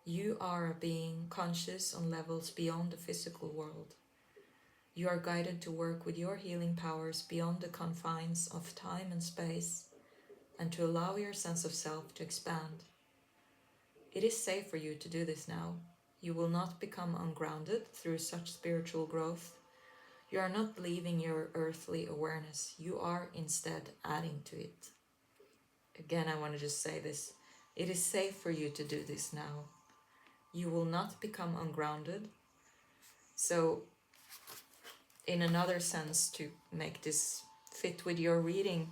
You are a being conscious on levels beyond the physical world. You are guided to work with your healing powers beyond the confines of time and space, and to allow your sense of self to expand. It is safe for you to do this now. You will not become ungrounded through such spiritual growth. You are not leaving your earthly awareness. You are instead adding to it. Again, I want to just say this. It is safe for you to do this now. You will not become ungrounded. So, in another sense, to make this fit with your reading,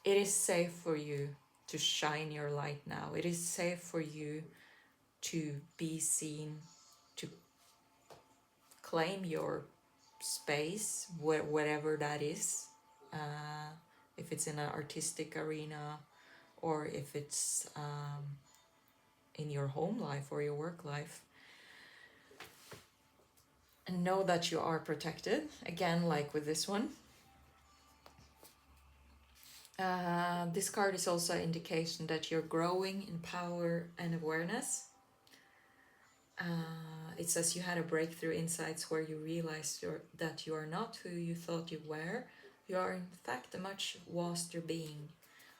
it is safe for you to shine your light now. It is safe for you to be seen, to claim your space, whatever that is. If it's in an artistic arena, or if it's in your home life or your work life. And know that you are protected, again, like with this one. This card is also an indication that you're growing in power and awareness. It says you had a breakthrough insights where you realized that you are not who you thought you were. You are in fact a much vaster being.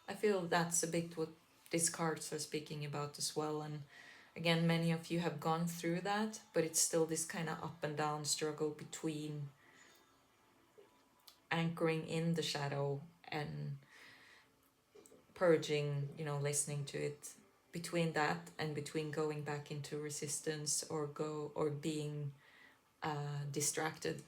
I feel that's a bit what these cards are speaking about as well. And again, many of you have gone through that, but it's still this kind of up and down struggle between anchoring in the shadow and purging, listening to it, between that and between going back into resistance or being distracted.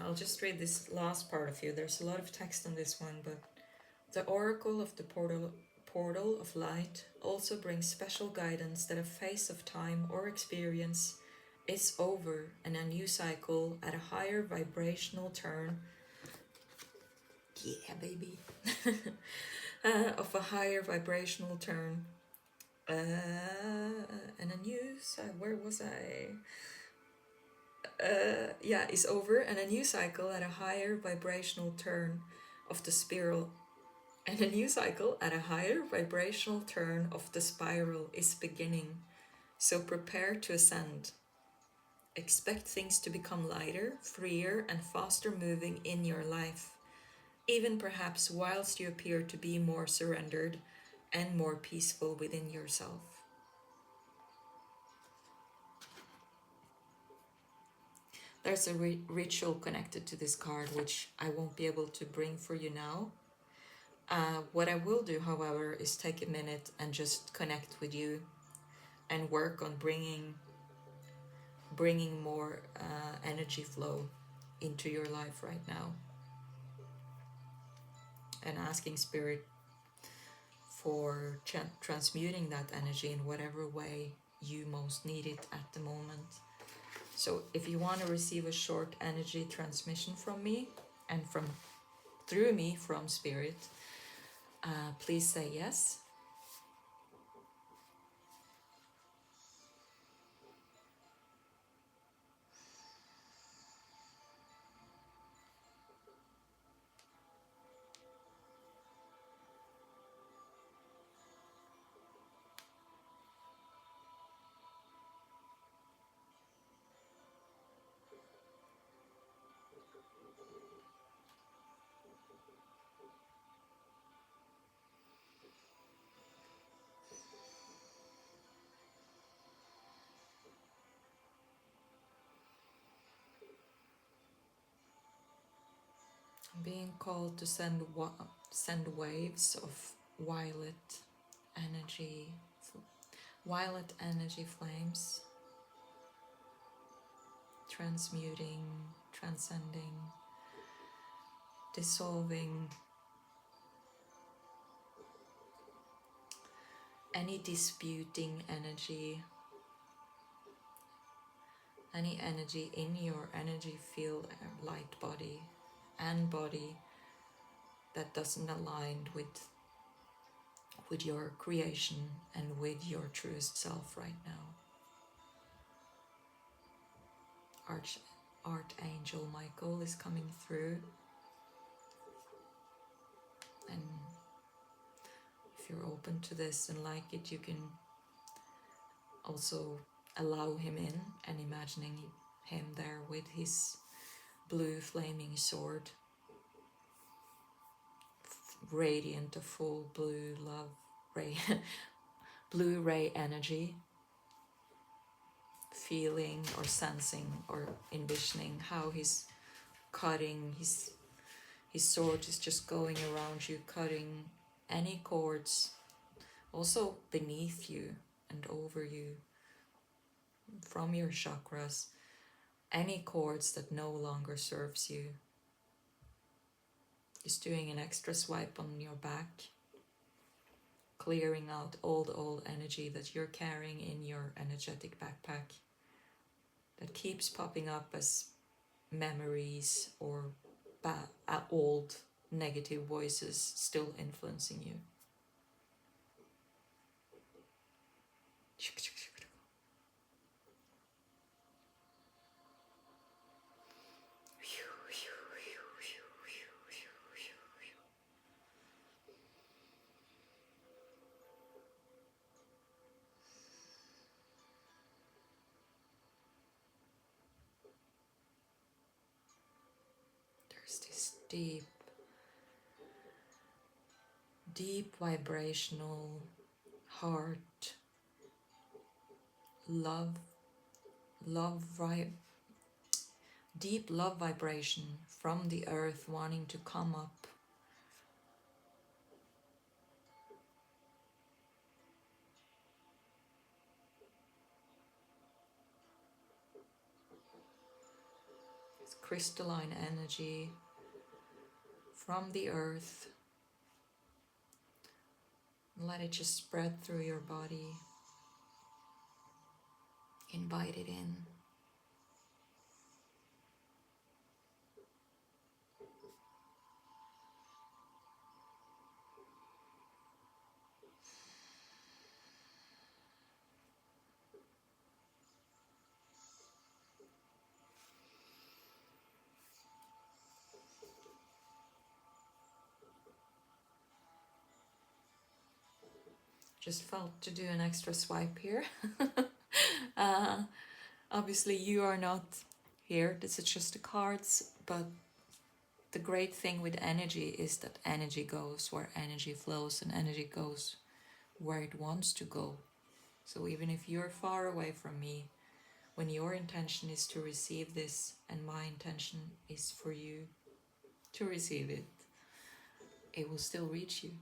I'll just read this last part of you. There's a lot of text on this one, but the oracle of the portal of light also brings special guidance that a phase of time or experience is over and a new cycle at a higher vibrational turn. Yeah, baby. Of a higher vibrational turn. And a new where was I? Is over, and a new cycle at a higher vibrational turn of the spiral. And a new cycle at a higher vibrational turn of the spiral is beginning. So prepare to ascend. Expect things to become lighter, freer, and faster moving in your life. Even perhaps whilst you appear to be more surrendered and more peaceful within yourself. There's a ritual connected to this card, which I won't be able to bring for you now. What I will do, however, is take a minute and just connect with you and work on bringing more energy flow into your life right now, and asking Spirit for transmuting that energy in whatever way you most need it at the moment. So if you want to receive a short energy transmission from me and through me from Spirit, please say yes. I'm being called to send waves of violet energy, violet energy flames, transmuting, transcending, dissolving any disputing energy, any energy in your energy field, light body and body, that doesn't align with your creation and with your truest self right now. Archangel Michael is coming through, and if you're open to this and like it, you can also allow him in and imagining him there with his blue flaming sword, radiant of full blue love ray, blue ray energy, feeling or sensing or envisioning how he's cutting his sword is just going around you, cutting any cords also beneath you and over you from your chakras, any cords that no longer serves you. Just doing an extra swipe on your back, clearing out old energy that you're carrying in your energetic backpack that keeps popping up as memories or old negative voices still influencing you. There's this deep vibrational heart deep love vibration from the earth wanting to come up this crystalline energy from the earth. Let it just spread through your body. Invite it in. Just felt to do an extra swipe here. Obviously you are not here, this is just the cards, but the great thing with energy is that energy goes where energy flows, and energy goes where it wants to go. So even if you're far away from me, when your intention is to receive this and my intention is for you to receive it, it will still reach you.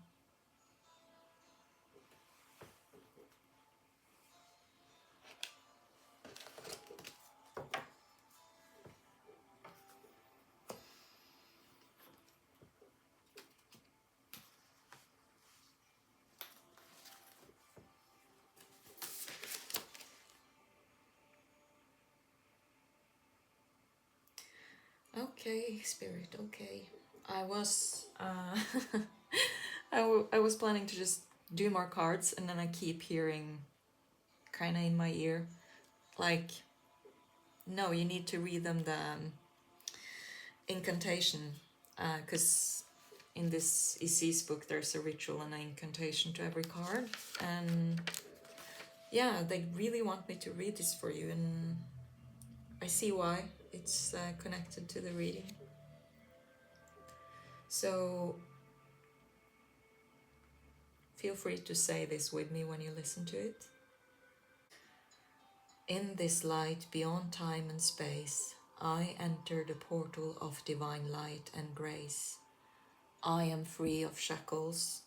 Okay, Spirit, okay. I was I was planning to just do more cards, and then I keep hearing kind of in my ear like, no, you need to read them the incantation, because in this Isis book there's a ritual and an incantation to every card, and yeah, they really want me to read this for you, and I see why it's connected to the reading. So feel free to say this with me when you listen to it. In this light beyond time and space, I enter the portal of divine light and grace. I am free of shackles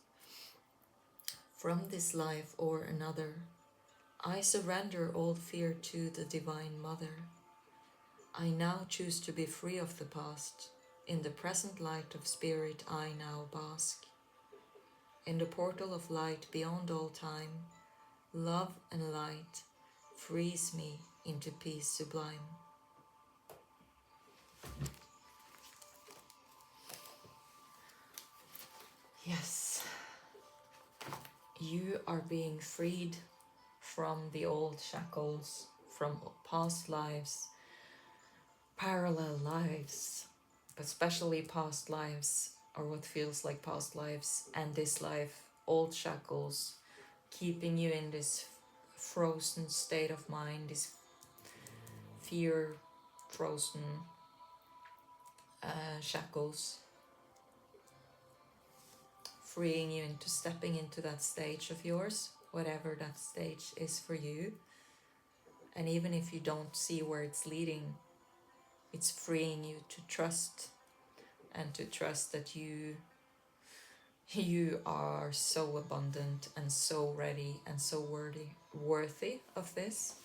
from this life or another. I surrender all fear to the Divine Mother. I now choose to be free of the past. In the present light of spirit I now bask. In the portal of light beyond all time, love and light frees me into peace sublime. Yes, you are being freed from the old shackles, from past lives, parallel lives, but especially past lives, or what feels like past lives, and this life, old shackles, keeping you in this frozen state of mind, this fear frozen shackles, freeing you into stepping into that stage of yours, whatever that stage is for you. And even if you don't see where it's leading, it's freeing you to trust, and to trust that you are so abundant and so ready and so worthy of this.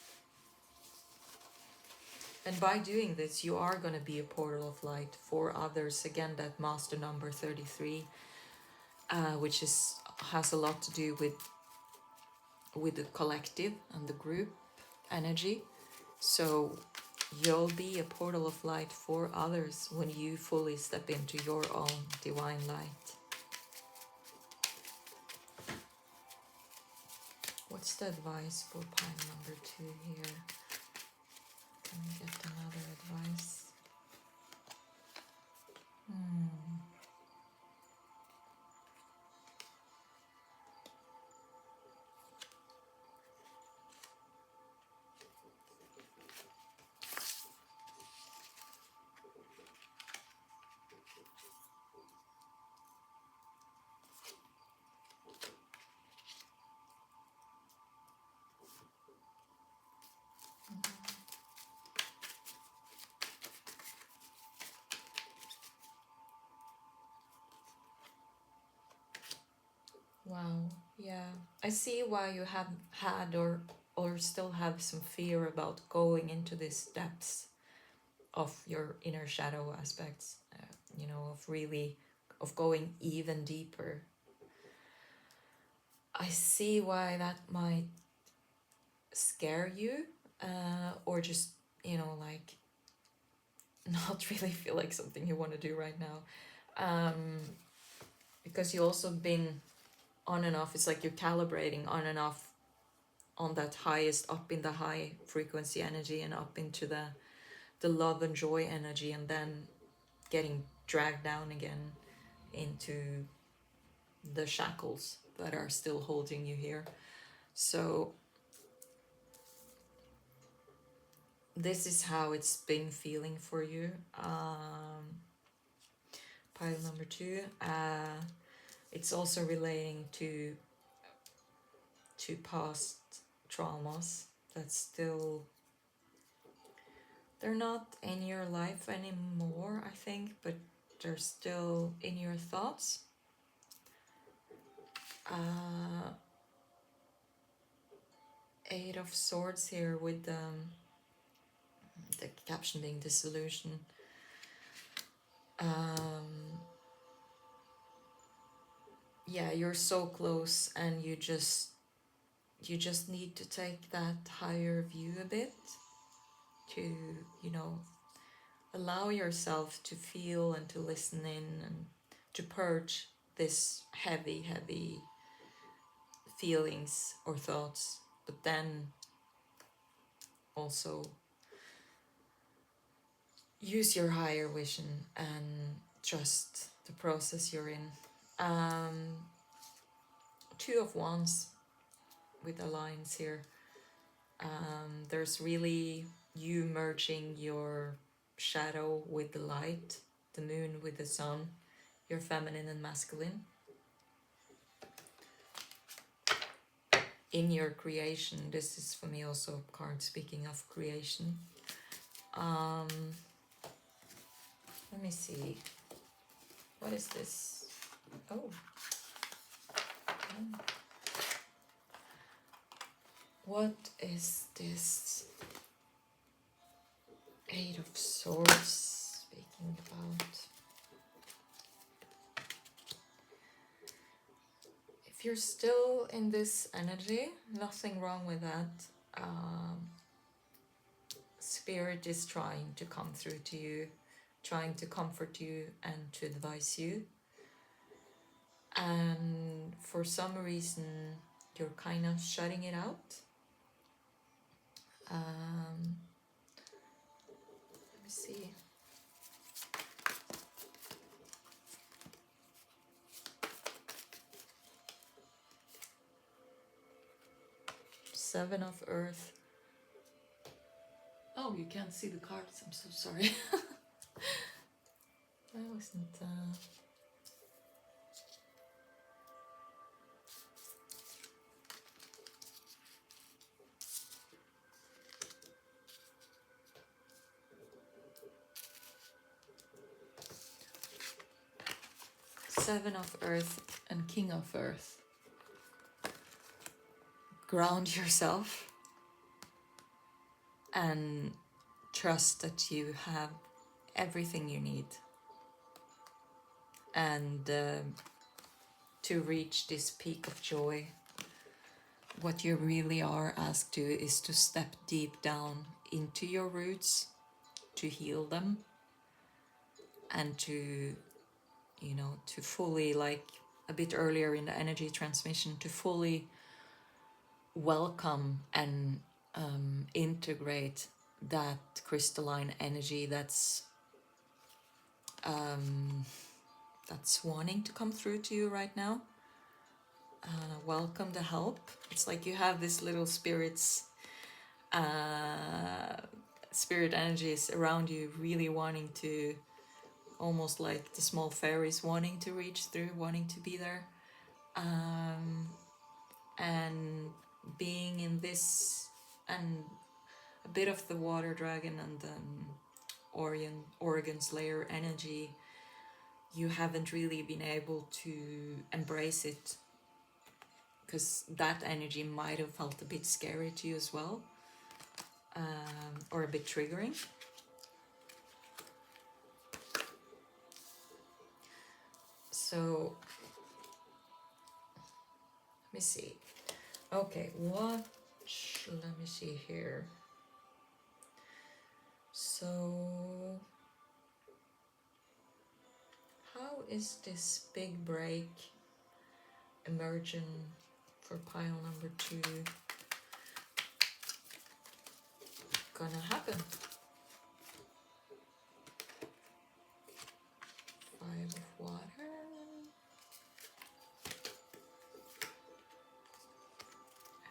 And by doing this, you are going to be a portal of light for others. Again, that master number 33, which has a lot to do with the collective and the group energy. So you'll be a portal of light for others when you fully step into your own divine light. What's the advice for pile number 2 here? Can we get another advice? Wow, yeah. I see why you have had or still have some fear about going into these depths of your inner shadow aspects, of going even deeper. I see why that might scare you, or just, like not really feel like something you want to do right now. Because you also been on and off, it's like you're calibrating on and off on that highest, up in the high frequency energy and up into the love and joy energy, and then getting dragged down again into the shackles that are still holding you here. So this is how it's been feeling for you. Pile number 2, it's also relating to past traumas that still They're not in your life anymore, I think, but they're still in your thoughts. Eight of Swords here with the caption being dissolution. Yeah, you're so close, and you just need to take that higher view a bit to, you know, allow yourself to feel and to listen in and to purge this heavy feelings or thoughts, but then also use your higher vision and trust the process you're in. Two of Wands with the lines here. There's really you merging your shadow with the light, the moon with the sun, your feminine and masculine. In your creation, this is for me also a card speaking of creation. Let me see. What is this? Oh. What is this? Eight of Swords speaking about. If you're still in this energy, nothing wrong with that. Spirit is trying to come through to you, trying to comfort you and to advise you. And for some reason, you're kind of shutting it out. Let me see. Seven of Earth. Oh, you can't see the cards. I'm so sorry. That wasn't... Seven of Earth and King of Earth. Ground yourself and trust that you have everything you need. And to reach this peak of joy, what you really are asked to is to step deep down into your roots, to heal them, and to, you know, to fully, like a bit earlier in the energy transmission, to fully welcome and integrate that crystalline energy that's wanting to come through to you right now. Welcome the help. It's like you have this little spirit energies around you, really wanting to, almost like the small fairies wanting to reach through, wanting to be there, and being in this, and a bit of the water dragon and Oregon Slayer energy. You haven't really been able to embrace it because that energy might have felt a bit scary to you as well, or a bit triggering. So let me see. Okay, let me see here. So how is this big break emerging for pile number 2 gonna happen? 5 of water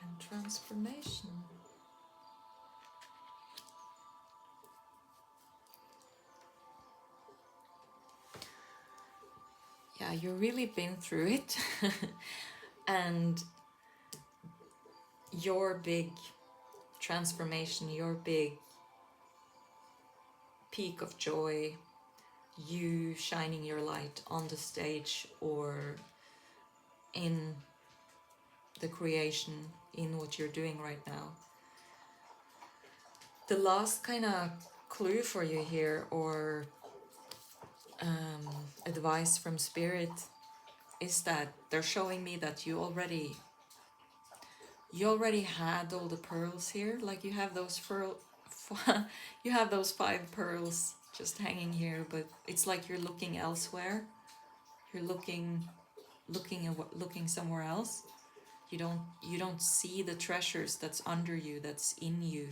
and transformation. Yeah, you've really been through it. And your big transformation, your big peak of joy, you shining your light on the stage or in the creation, in what you're doing right now. The last kind of clue for you here, or advice from spirit, is that they're showing me that you already had all the pearls here. Like you have those you have those 5 pearls just hanging here, but it's like you're looking elsewhere. You're looking somewhere else. You don't see the treasures that's under you, that's in you,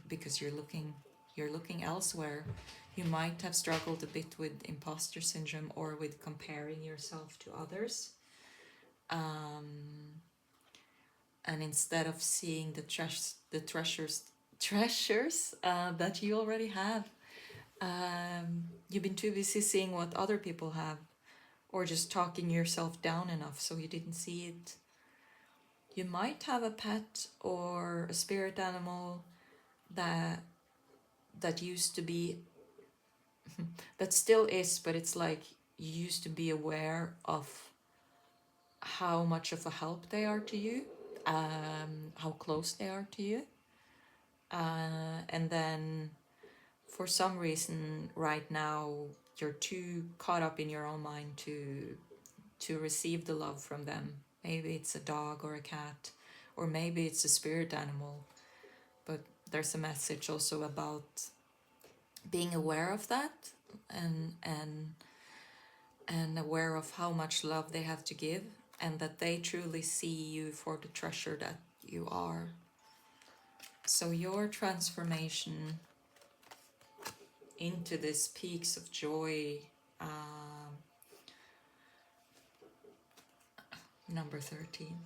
because you're looking elsewhere. You might have struggled a bit with imposter syndrome or with comparing yourself to others. And instead of seeing the treasures that you already have, you've been too busy seeing what other people have, or just talking yourself down enough so you didn't see it. You might have a pet or a spirit animal that used to be, that still is, but it's like you used to be aware of how much of a help they are to you, how close they are to you, and then for some reason right now you're too caught up in your own mind to receive the love from them. Maybe it's a dog or a cat, or maybe it's a spirit animal. But there's a message also about being aware of that, and aware of how much love they have to give, and that they truly see you for the treasure that you are. So your transformation into this peaks of joy, number 13,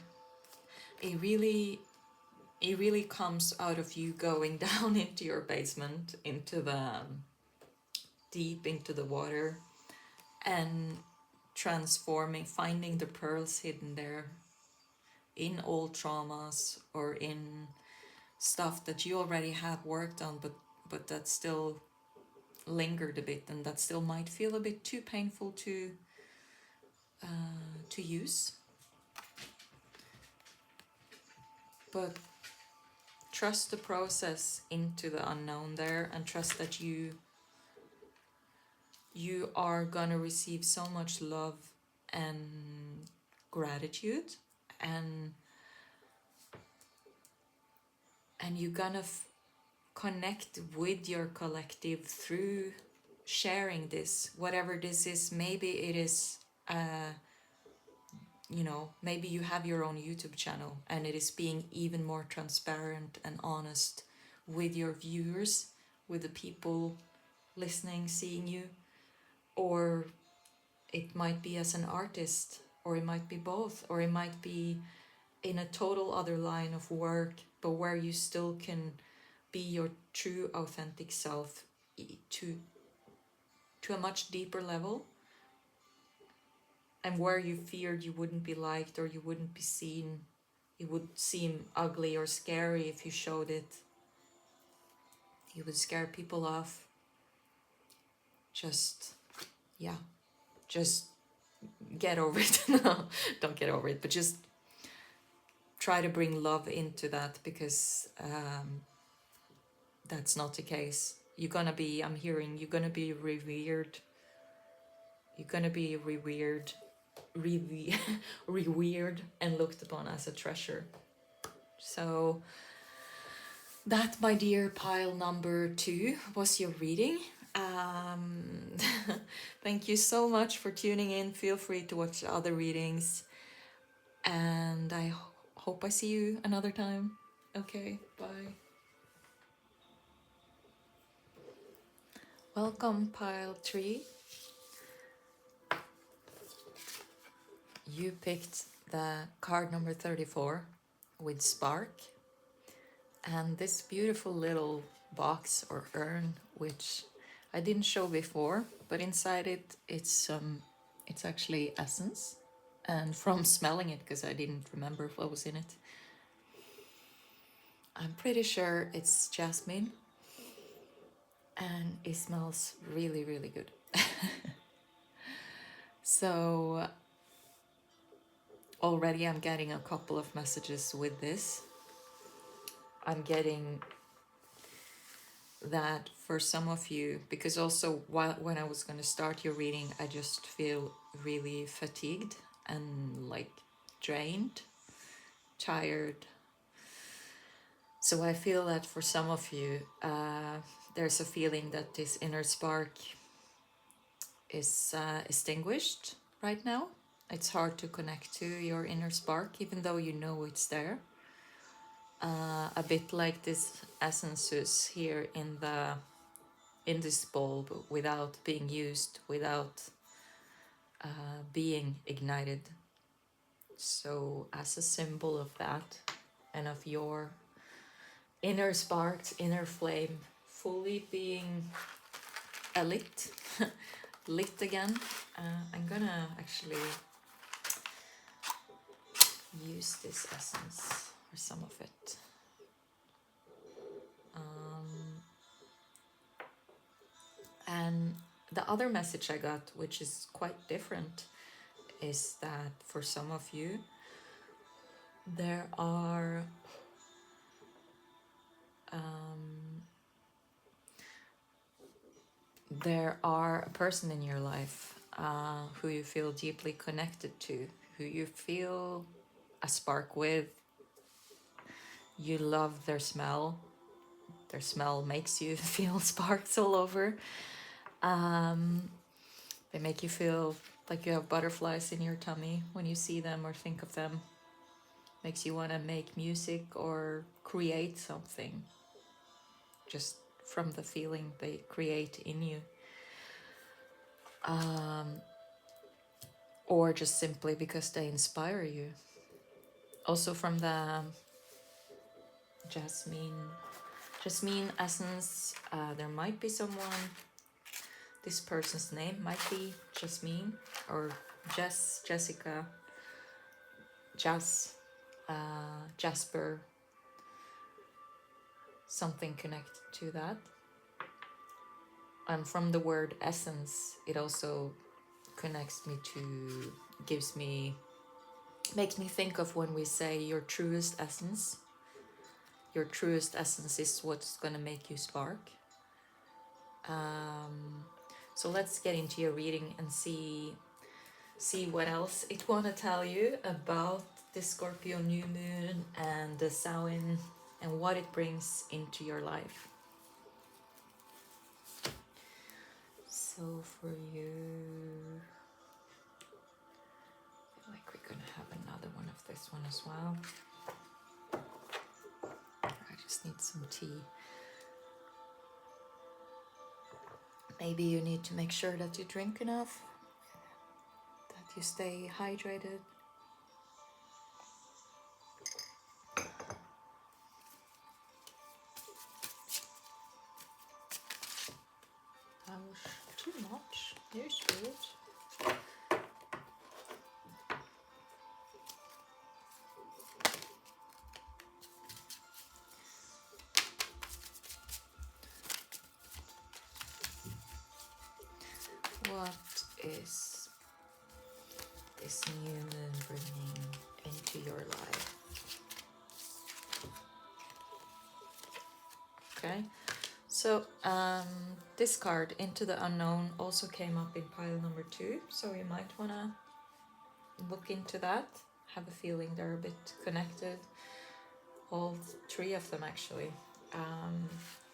it really comes out of you going down into your basement, into the deep into the water, and transforming, finding the pearls hidden there in old traumas or in stuff that you already have worked on, but that still lingered a bit, and that still might feel a bit too painful to use. But trust the process into the unknown there, and trust that you are gonna receive so much love and gratitude, and you're gonna connect with your collective through sharing this, whatever this is. Maybe it is maybe you have your own YouTube channel, and it is being even more transparent and honest with your viewers, with the people listening, seeing you. Or it might be as an artist, or it might be both, or it might be in a total other line of work, but where you still can be your true authentic self to a much deeper level, and where you feared you wouldn't be liked or you wouldn't be seen, it would seem ugly or scary if you showed it, you would scare people off. Just get over it. No, don't get over it, but just try to bring love into that, because that's not the case. You're gonna be, I'm hearing, you're gonna be revered. You're gonna be revered and looked upon as a treasure. So that, my dear pile number 2, was your reading. Thank you so much for tuning in. Feel free to watch other readings, and I hope I see you another time. Okay, bye. Welcome, pile 3. You picked the card number 34 with Spark, and this beautiful little box or urn, which I didn't show before, but inside it's actually essence, and from smelling it, because I didn't remember what was in it, I'm pretty sure it's jasmine. and it smells really, really good. So already I'm getting a couple of messages with this. I'm getting that for some of you, because also when I was going to start your reading, I just feel really fatigued and like drained, tired. So I feel that for some of you, there's a feeling that this inner spark is extinguished right now. It's hard to connect to your inner spark, even though you know it's there. A bit like this essences here in this bulb, without being used, without being ignited. So as a symbol of that and of your inner sparks, inner flame, fully being lit, lit again, I'm gonna actually use this essence or some of it. And the other message I got, which is quite different, is that for some of you, there are a person in your life who you feel deeply connected to, who you feel a spark with. You love their smell. Their smell makes you feel sparks all over. They make you feel like you have butterflies in your tummy when you see them or think of them. Makes you want to make music or create something just from the feeling they create in you. Or just simply because they inspire you. Also from the Jasmine essence, there might be someone, this person's name might be Jasmine or Jessica, Jasper, something connected to that. And from the word essence, it also connects me to, makes me think of when we say your truest essence. Your truest essence is what's gonna make you spark. So let's get into your reading and see what else it wanna tell you about the Scorpio new moon and the Samhain and what it brings into your life. So for you, I feel like we're gonna have another one of this one as well. I just need some tea. Maybe you need to make sure that you drink enough, that you stay hydrated. That was too much. Dear Spirit. What is this new moon bringing into your life? Okay, so this card, Into the Unknown, also came up in pile number 2, so you might want to look into that. Have a feeling they're a bit connected. All 3 of them actually.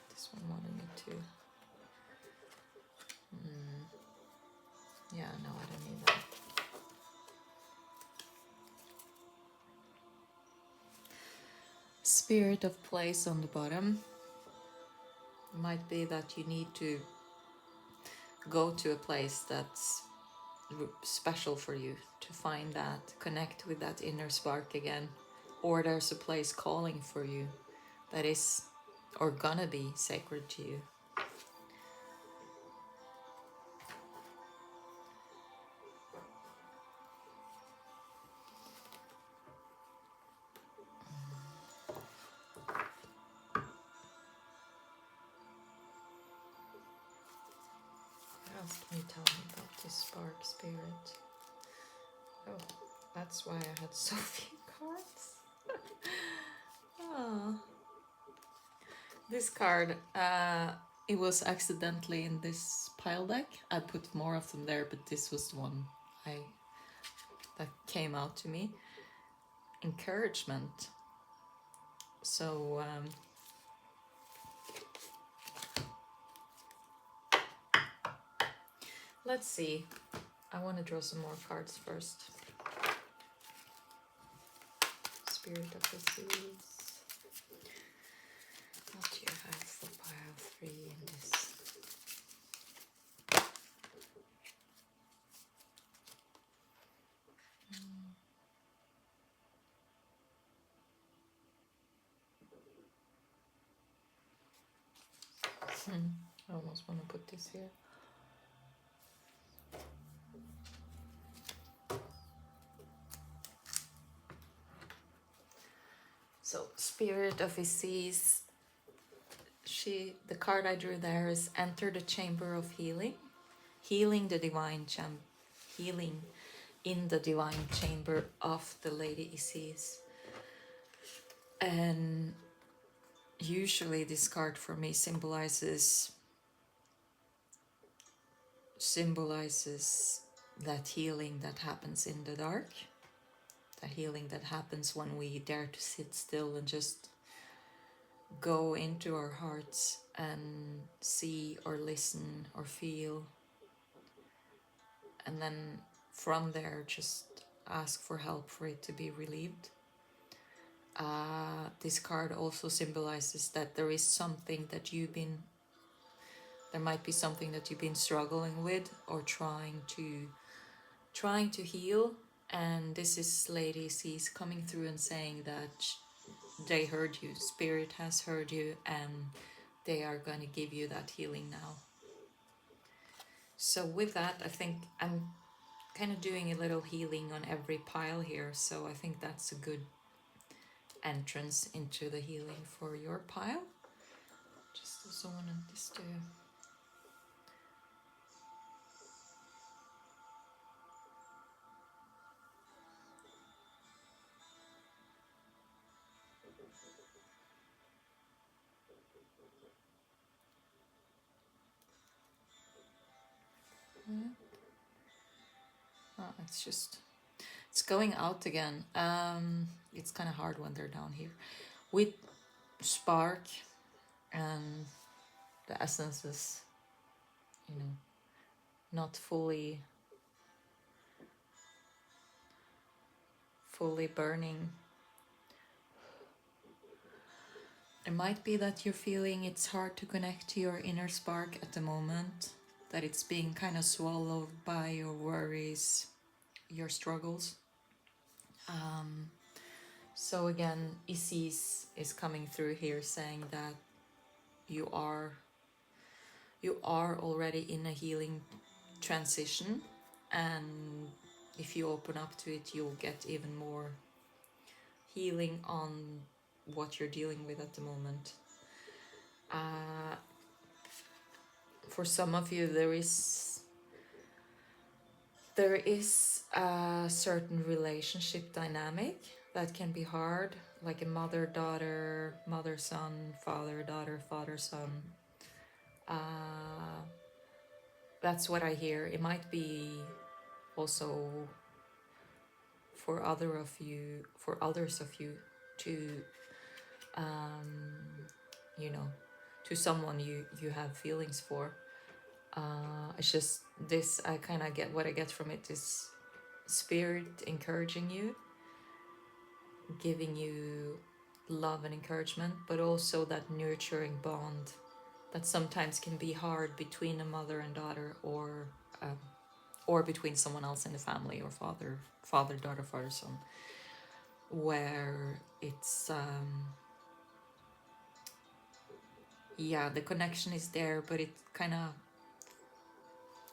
This one wanted me to. Yeah, no, I don't need that. Spirit of place on the bottom. Might be that you need to go to a place that's special for you to find that, connect with that inner spark again. Or there's a place calling for you that is or gonna be sacred to you. else can you tell me about this spark spirit? Oh, that's why I had so few cards. Oh. This card, it was accidentally in this pile deck. I put more of them there, but this was the one that came out to me. Encouragement. So let's see. I want to draw some more cards first. Spirit of the Seas. What you have for pile 3 in this? I almost want to put this here. So, Spirit of the Seas. The card I drew there is Enter the Chamber of Healing. Healing in the divine chamber of the Lady Isis. And usually this card for me symbolizes that healing that happens in the dark, the healing that happens when we dare to sit still and just go into our hearts and see or listen or feel, and then from there just ask for help for it to be relieved. This card also symbolizes that there is something that there might be something that you've been struggling with or trying to heal, and this is Lady C's coming through and saying that they heard you, Spirit has heard you, and they are going to give you that healing now. So with that, I think I'm kind of doing a little healing on every pile here, so I think that's a good entrance into the healing for your pile. Just also wanted this to... Oh, it's going out again. It's kind of hard when they're down here. With spark and the essence is, not fully burning. It might be that you're feeling it's hard to connect to your inner spark at the moment, that it's being kind of swallowed by your worries, your struggles. So again, Isis is coming through here saying that you are already in a healing transition, and if you open up to it, you'll get even more healing on what you're dealing with at the moment. For some of you, there is a certain relationship dynamic that can be hard, like a mother-daughter, mother-son, father-daughter, father-son. That's what I hear. It might be also for others of you to, to someone you have feelings for. It's just this, I kind of get what I get from it is Spirit encouraging you, giving you love and encouragement, but also that nurturing bond that sometimes can be hard between a mother and daughter, or between someone else in the family, or father, daughter, father, son, where it's the connection is there, but it kind of,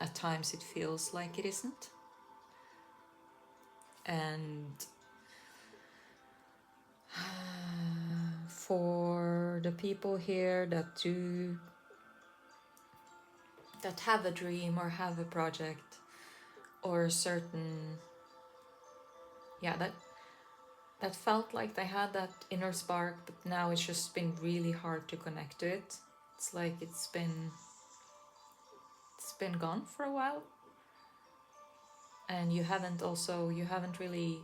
at times it feels like it isn't. And for the people here that do that have a dream or have a project or a certain, yeah, that felt like they had that inner spark, but now it's just been really hard to connect to it. It's like it's been gone for a while, and you haven't really,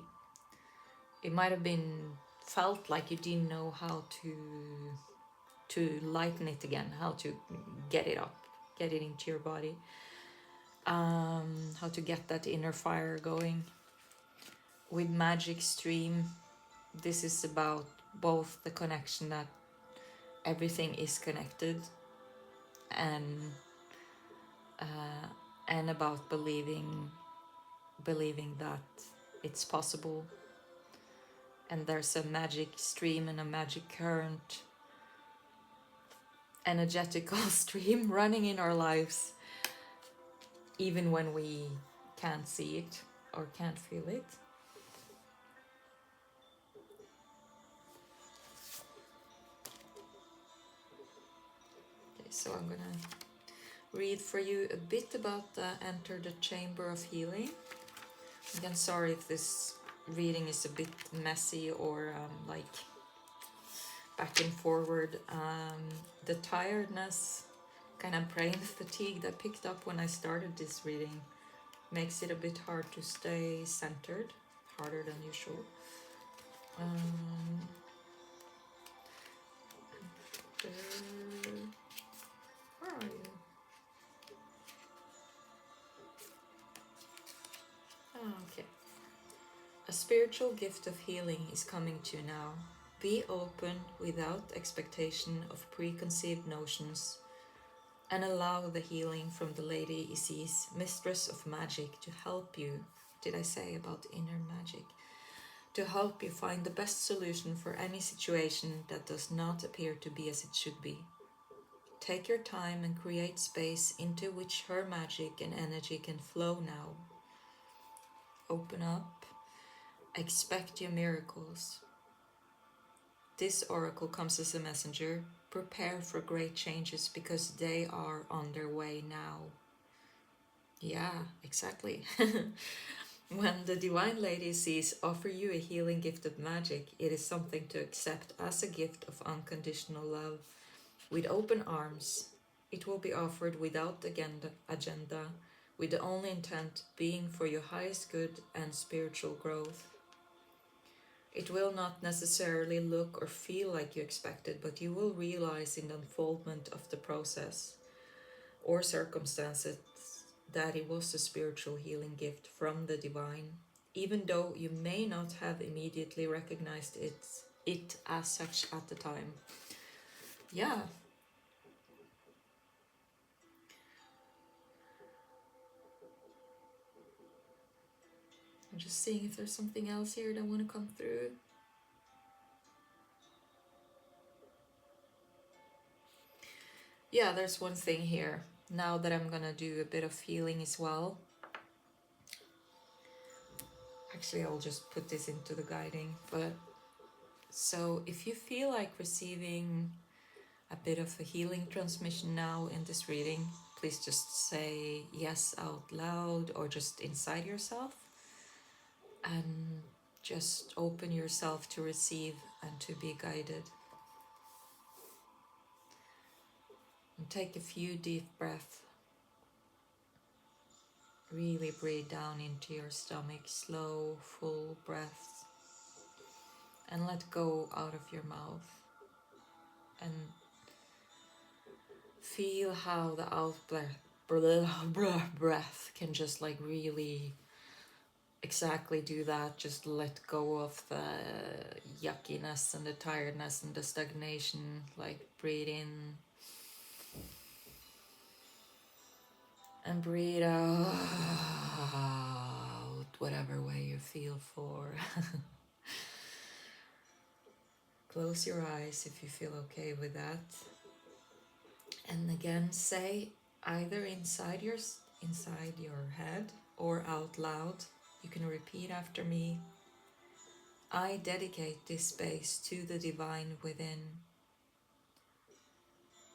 it might have been felt like you didn't know how to lighten it again, how to get it up, get it into your body, how to get that inner fire going. With Magic Stream, this is about both the connection that everything is connected, and uh, and about believing that it's possible, and there's a magic stream and a magic current, energetical stream running in our lives, even when we can't see it or can't feel it. Okay, so I'm gonna read for you a bit about Enter the Chamber of Healing. Again, sorry if this reading is a bit messy or like back and forward. The tiredness, kind of brain fatigue that picked up when I started this reading makes it a bit hard to stay centered, harder than usual. Where are you? Oh, okay. A spiritual gift of healing is coming to you now. Be open without expectation of preconceived notions, and allow the healing from the Lady Isis, Mistress of Magic, to help you. Did I say about inner magic? To help you find the best solution for any situation that does not appear to be as it should be. Take your time and create space into which her magic and energy can flow now. Open up. Expect your miracles. This oracle comes as a messenger. Prepare for great changes because they are on their way now. Yeah, exactly. When the Divine Lady sees offer you a healing gift of magic, it is something to accept as a gift of unconditional love. With open arms, it will be offered without agenda, with the only intent being for your highest good and spiritual growth. It will not necessarily look or feel like you expected, but you will realize in the unfoldment of the process or circumstances that it was a spiritual healing gift from the divine, even though you may not have immediately recognized it as such at the time. Yeah. I'm just seeing if there's something else here that I want to come through. Yeah, there's one thing here. Now that I'm gonna do a bit of healing as well. Actually, I'll just put this into the guiding. But so if you feel like receiving a bit of a healing transmission now in this reading, please just say yes out loud or just inside yourself, and just open yourself to receive and to be guided. And take a few deep breaths. Really breathe down into your stomach, slow, full breaths, and let go out of your mouth. And feel how the out breath can just like really exactly do that. Just let go of the yuckiness and the tiredness and the stagnation. Like breathe in and breathe out, whatever way you feel for. Close your eyes if you feel okay with that. And again, say either inside your head or out loud. You can repeat after me. I dedicate this space to the divine within.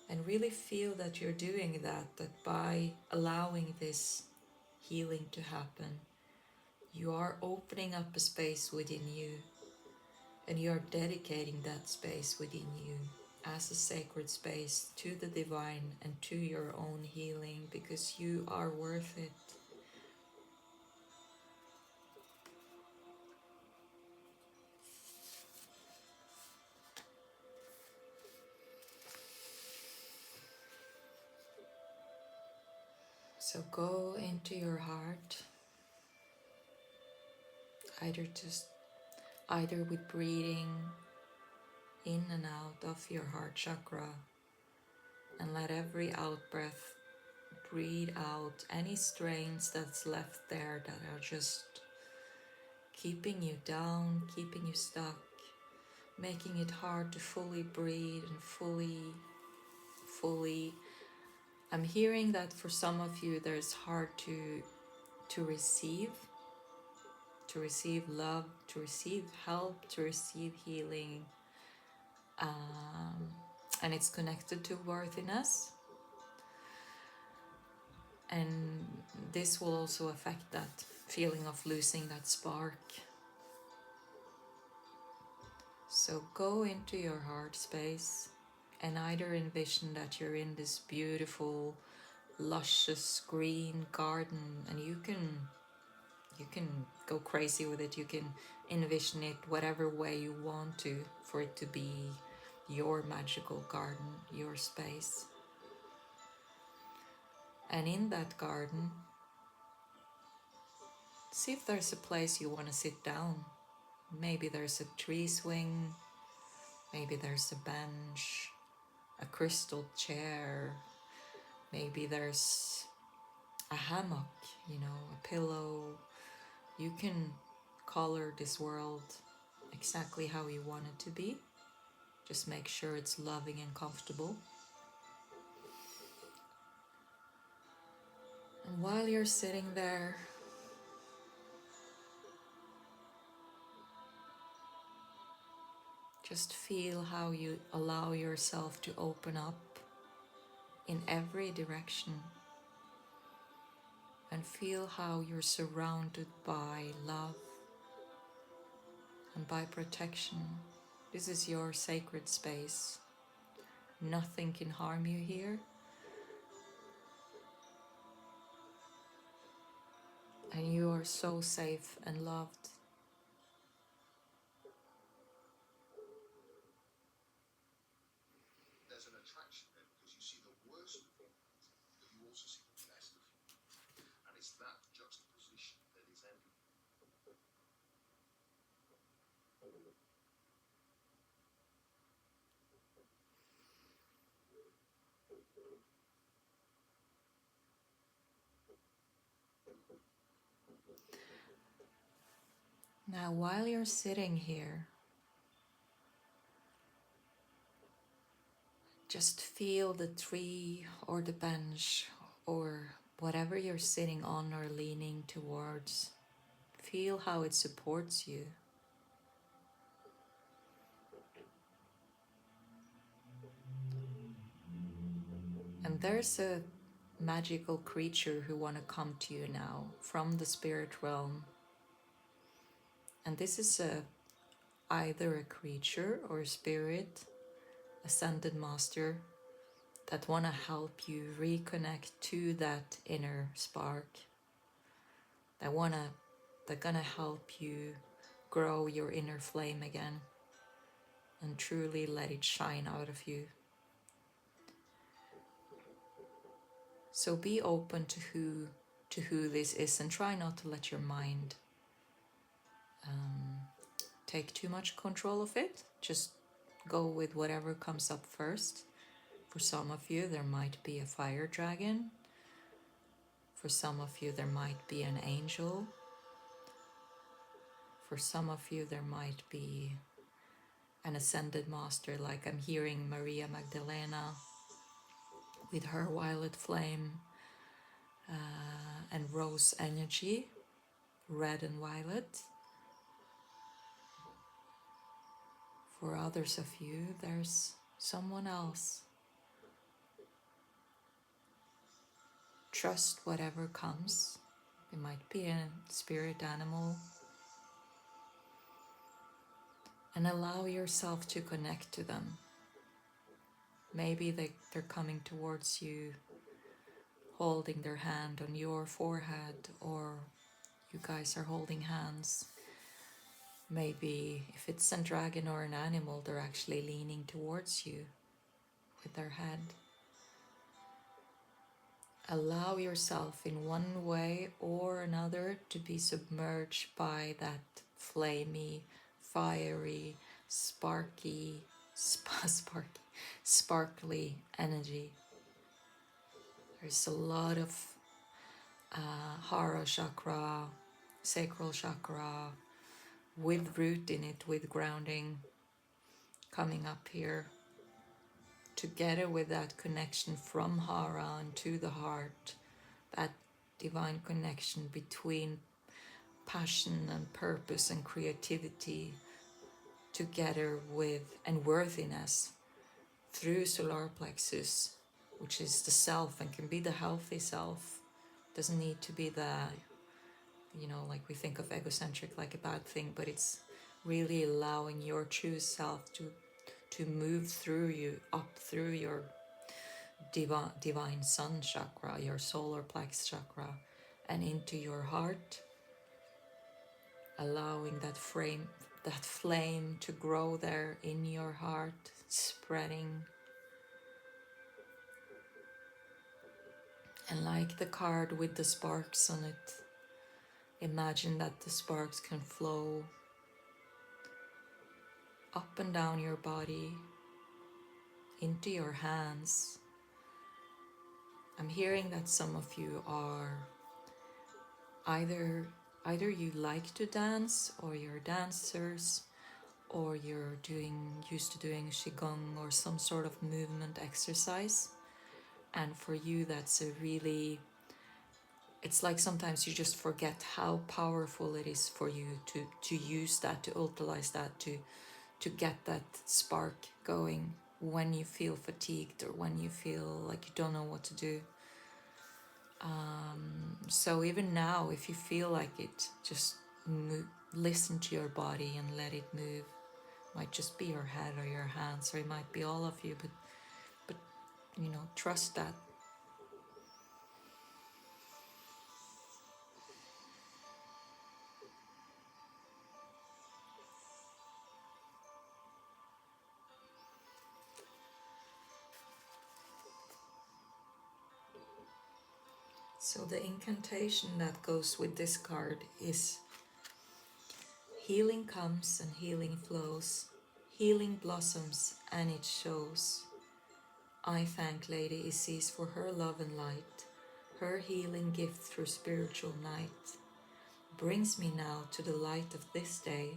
And really feel that you're doing that, that by allowing this healing to happen, you are opening up a space within you, and you are dedicating that space within you as a sacred space to the divine and to your own healing, because you are worth it. So go into your heart, either with breathing in and out of your heart chakra, and let every out breath breathe out any strains that's left there that are just keeping you down, keeping you stuck, making it hard to fully breathe and fully. I'm hearing that for some of you there's hard to receive, to receive love, to receive help, to receive healing, and it's connected to worthiness. And this will also affect that feeling of losing that spark. So go into your heart space and either envision that you're in this beautiful, luscious green garden, and you can go crazy with it. You can envision it whatever way you want to, for it to be your magical garden, your space. And in that garden, see if there's a place you want to sit down. Maybe there's a tree swing, maybe there's a bench, a crystal chair, maybe there's a hammock, a pillow. You can color this world exactly how you want it to be. Just make sure it's loving and comfortable. And while you're sitting there, just feel how you allow yourself to open up in every direction, and feel how you're surrounded by love and by protection. This is your sacred space. Nothing can harm you here. And you are so safe and loved. Now, while you're sitting here, just feel the tree or the bench or whatever you're sitting on or leaning towards. Feel how it supports you. And there's a magical creature who want to come to you now from the spirit realm. And this is either a creature or a spirit, ascended master, that want to help you reconnect to that inner spark. They're gonna help you grow your inner flame again and truly let it shine out of you. So be open to who this is, and try not to let your mind take too much control of it. Just go with whatever comes up first. For some of you, there might be a fire dragon. For some of you, there might be an angel. For some of you, there might be an ascended master, like I'm hearing Maria Magdalena with her violet flame and rose energy, red and violet. For others of you, there's someone else trust whatever comes. It might be a spirit animal. And allow yourself to connect to them. Maybe they're coming towards you, holding their hand on your forehead, or you guys are holding hands. Maybe if it's a dragon or an animal, they're actually leaning towards you with their head. Allow yourself in one way or another to be submerged by that flamey, fiery, sparkly energy. There's a lot of Hara chakra, sacral chakra, with root in it, with grounding coming up here, together with that connection from Hara and to the heart, that divine connection between passion and purpose and creativity, together with and worthiness through solar plexus, which is the self and can be the healthy self. Doesn't need to be the, like we think of egocentric like a bad thing, but it's really allowing your true self to move through you, up through your divine sun chakra, your solar plex chakra, and into your heart, allowing that flame to grow there in your heart, spreading. And like the card with the sparks on it, imagine that the sparks can flow up and down your body, into your hands. I'm hearing that some of you are either you like to dance, or you're dancers, or you're used to doing qigong or some sort of movement exercise. And for you, that's it's like sometimes you just forget how powerful it is for you to use that, to utilize that, to get that spark going when you feel fatigued or when you feel like you don't know what to do. So even now, if you feel like it, just listen to your body and let it move. It might just be your head or your hands, or it might be all of you, but trust that. So the incantation that goes with this card is: healing comes and healing flows, healing blossoms and it shows. I thank Lady Isis for her love and light, her healing gift through spiritual night. Brings me now to the light of this day,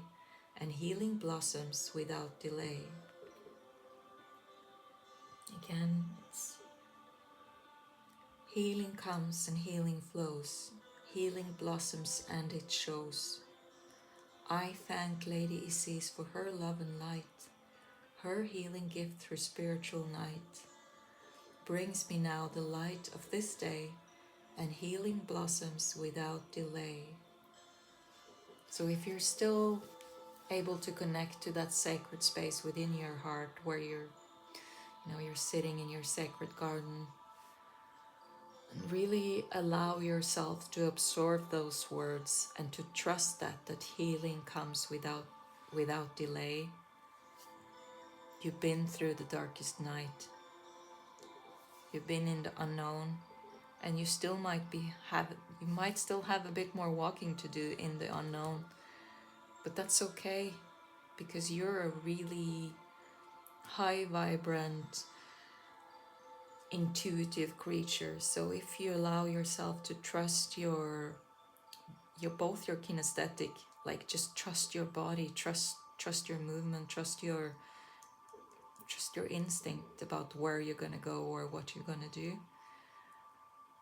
and healing blossoms without delay. Again, it's healing comes and healing flows, healing blossoms and it shows. I thank Lady Isis for her love and light, her healing gift through spiritual night. Brings me now the light of this day, and healing blossoms without delay. So if you're still able to connect to that sacred space within your heart, where you're sitting in your sacred garden, and really allow yourself to absorb those words and to trust that healing comes without delay. You've been through the darkest night. You've been in the unknown, and you might still have a bit more walking to do in the unknown, but that's okay, because you're a really high vibrant, intuitive creature. So if you allow yourself to trust your both your kinesthetic, like just trust your body, trust your movement, trust your instinct about where you're gonna go or what you're gonna do.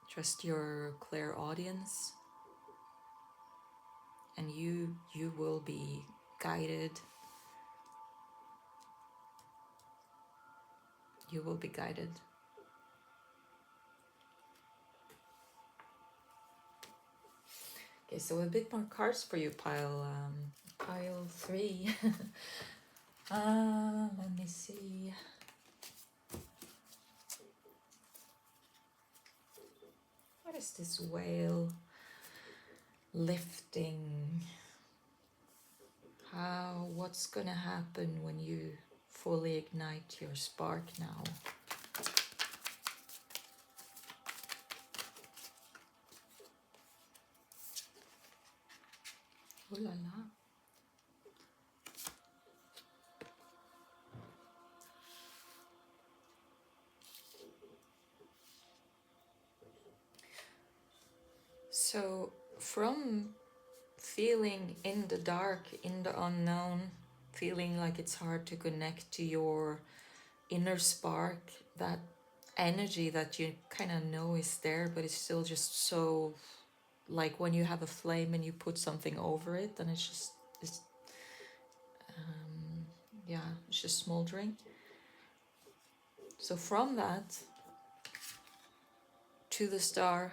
Trust your clairaudience, and you will be guided. You will be guided. Okay, so a bit more cards for you, pile 3. Let me see. What is this whale lifting? What's gonna happen when you fully ignite your spark now? Ooh la la. So from feeling in the dark, in the unknown, feeling like it's hard to connect to your inner spark, that energy that you kind of know is there, but it's still just so, like when you have a flame and you put something over it, and it's yeah, it's just smoldering. So from that to the star,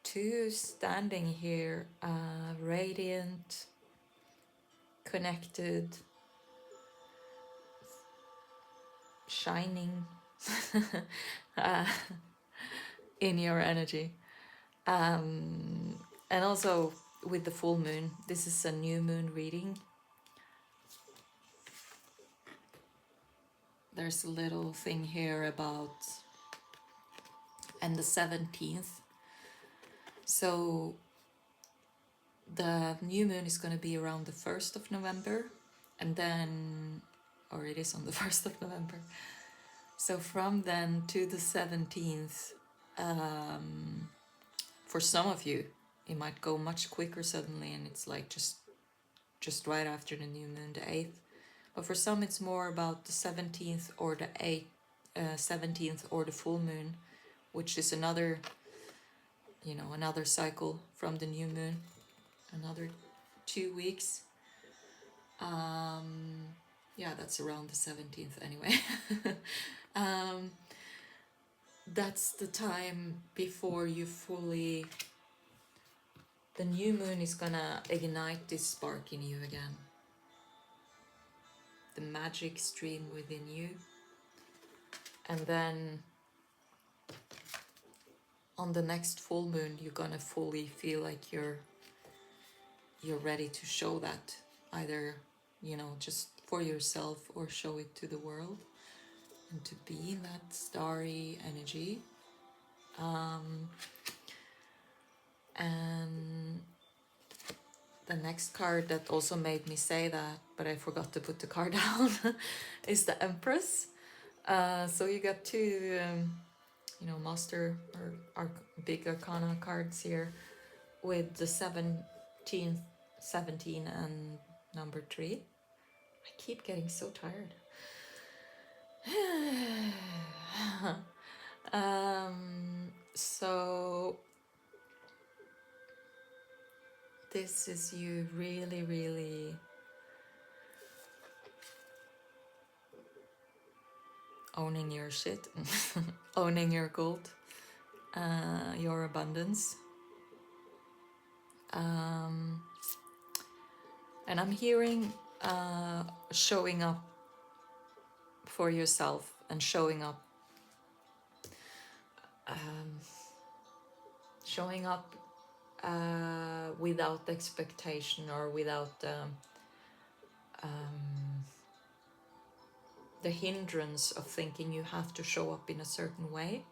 to standing here, radiant, connected, shining uh, in your energy. And also with the full moon, this is a new moon reading. There's a little thing here about, and the 17th. So the new moon is going to be around the 1st of November, and then, or it is on the 1st of November. So from then to the 17th, for some of you, it might go much quicker suddenly, and it's like just right after the new moon, the 8th. But for some, it's more about the 17th or the 17th or the full moon, which is another, another cycle from the new moon, another 2 weeks. Yeah, that's around the 17th anyway. That's the time before you fully, the new moon is gonna ignite this spark in you again. The magic stream within you. And then on the next full moon, you're gonna fully feel like you're ready to show that, either, just for yourself or show it to the world, and to be in that starry energy. And the next card that also made me say that, but I forgot to put the card down, is the Empress. So you got two, Master or big Arcana cards here, with the 17 and number 3. I keep getting so tired. So this is you really, really owning your shit, owning your gold, your abundance. And I'm hearing showing up for yourself, and showing up without expectation, or without the hindrance of thinking you have to show up in a certain way.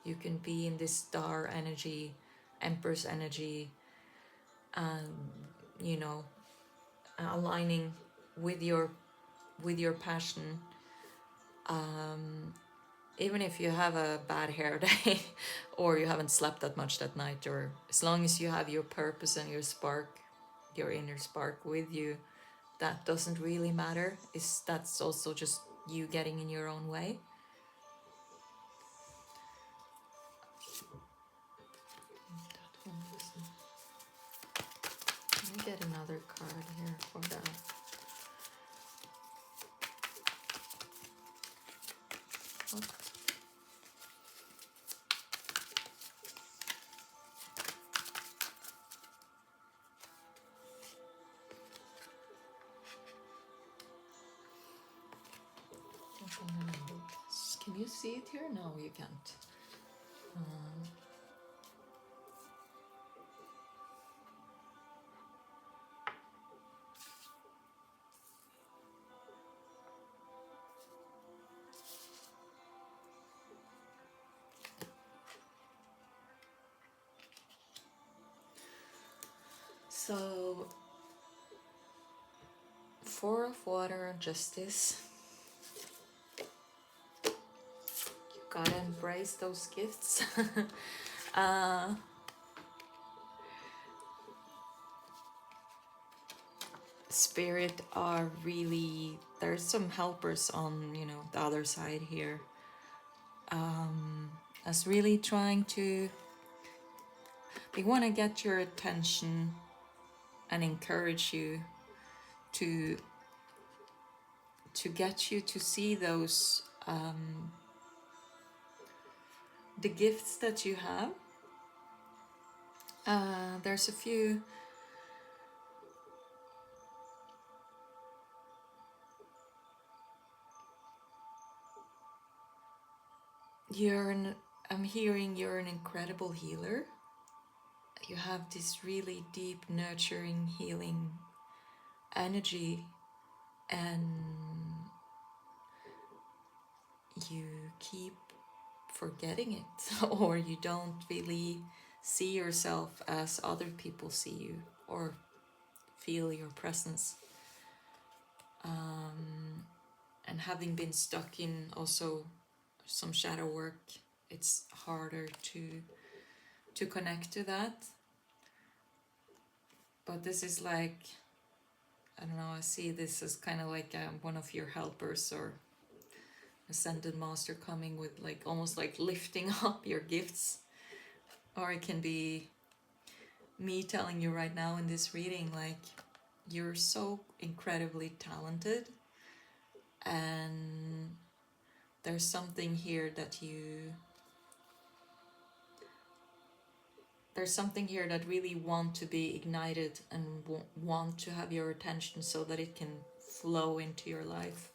You can be in this star energy, Empress energy, aligning with your passion, even if you have a bad hair day or you haven't slept that much that night, or as long as you have your purpose and your spark, your inner spark with you, that doesn't really matter. That's also just you getting in your own way. That one wasn't. Let me get another card here for that. What? you see it here? No, you can't. So, Four of Water, Justice. You gotta embrace those gifts. Spirit are really, there's some helpers on, you know, the other side here. As really trying to, they want to get your attention and encourage you to get you to see those the gifts that you have. There's a few. I'm hearing you're an incredible healer. You have this really deep, nurturing, healing energy, and you keep forgetting it, or you don't really see yourself as other people see you or feel your presence. And having been stuck in also some shadow work, it's harder to connect to that. But this is like, I don't know, I see this as kind of like one of your helpers or ascended master coming with like almost like lifting up your gifts. Or it can be me telling you right now in this reading, like, you're so incredibly talented, and there's something here that there's something here that really want to be ignited and want to have your attention so that it can flow into your life.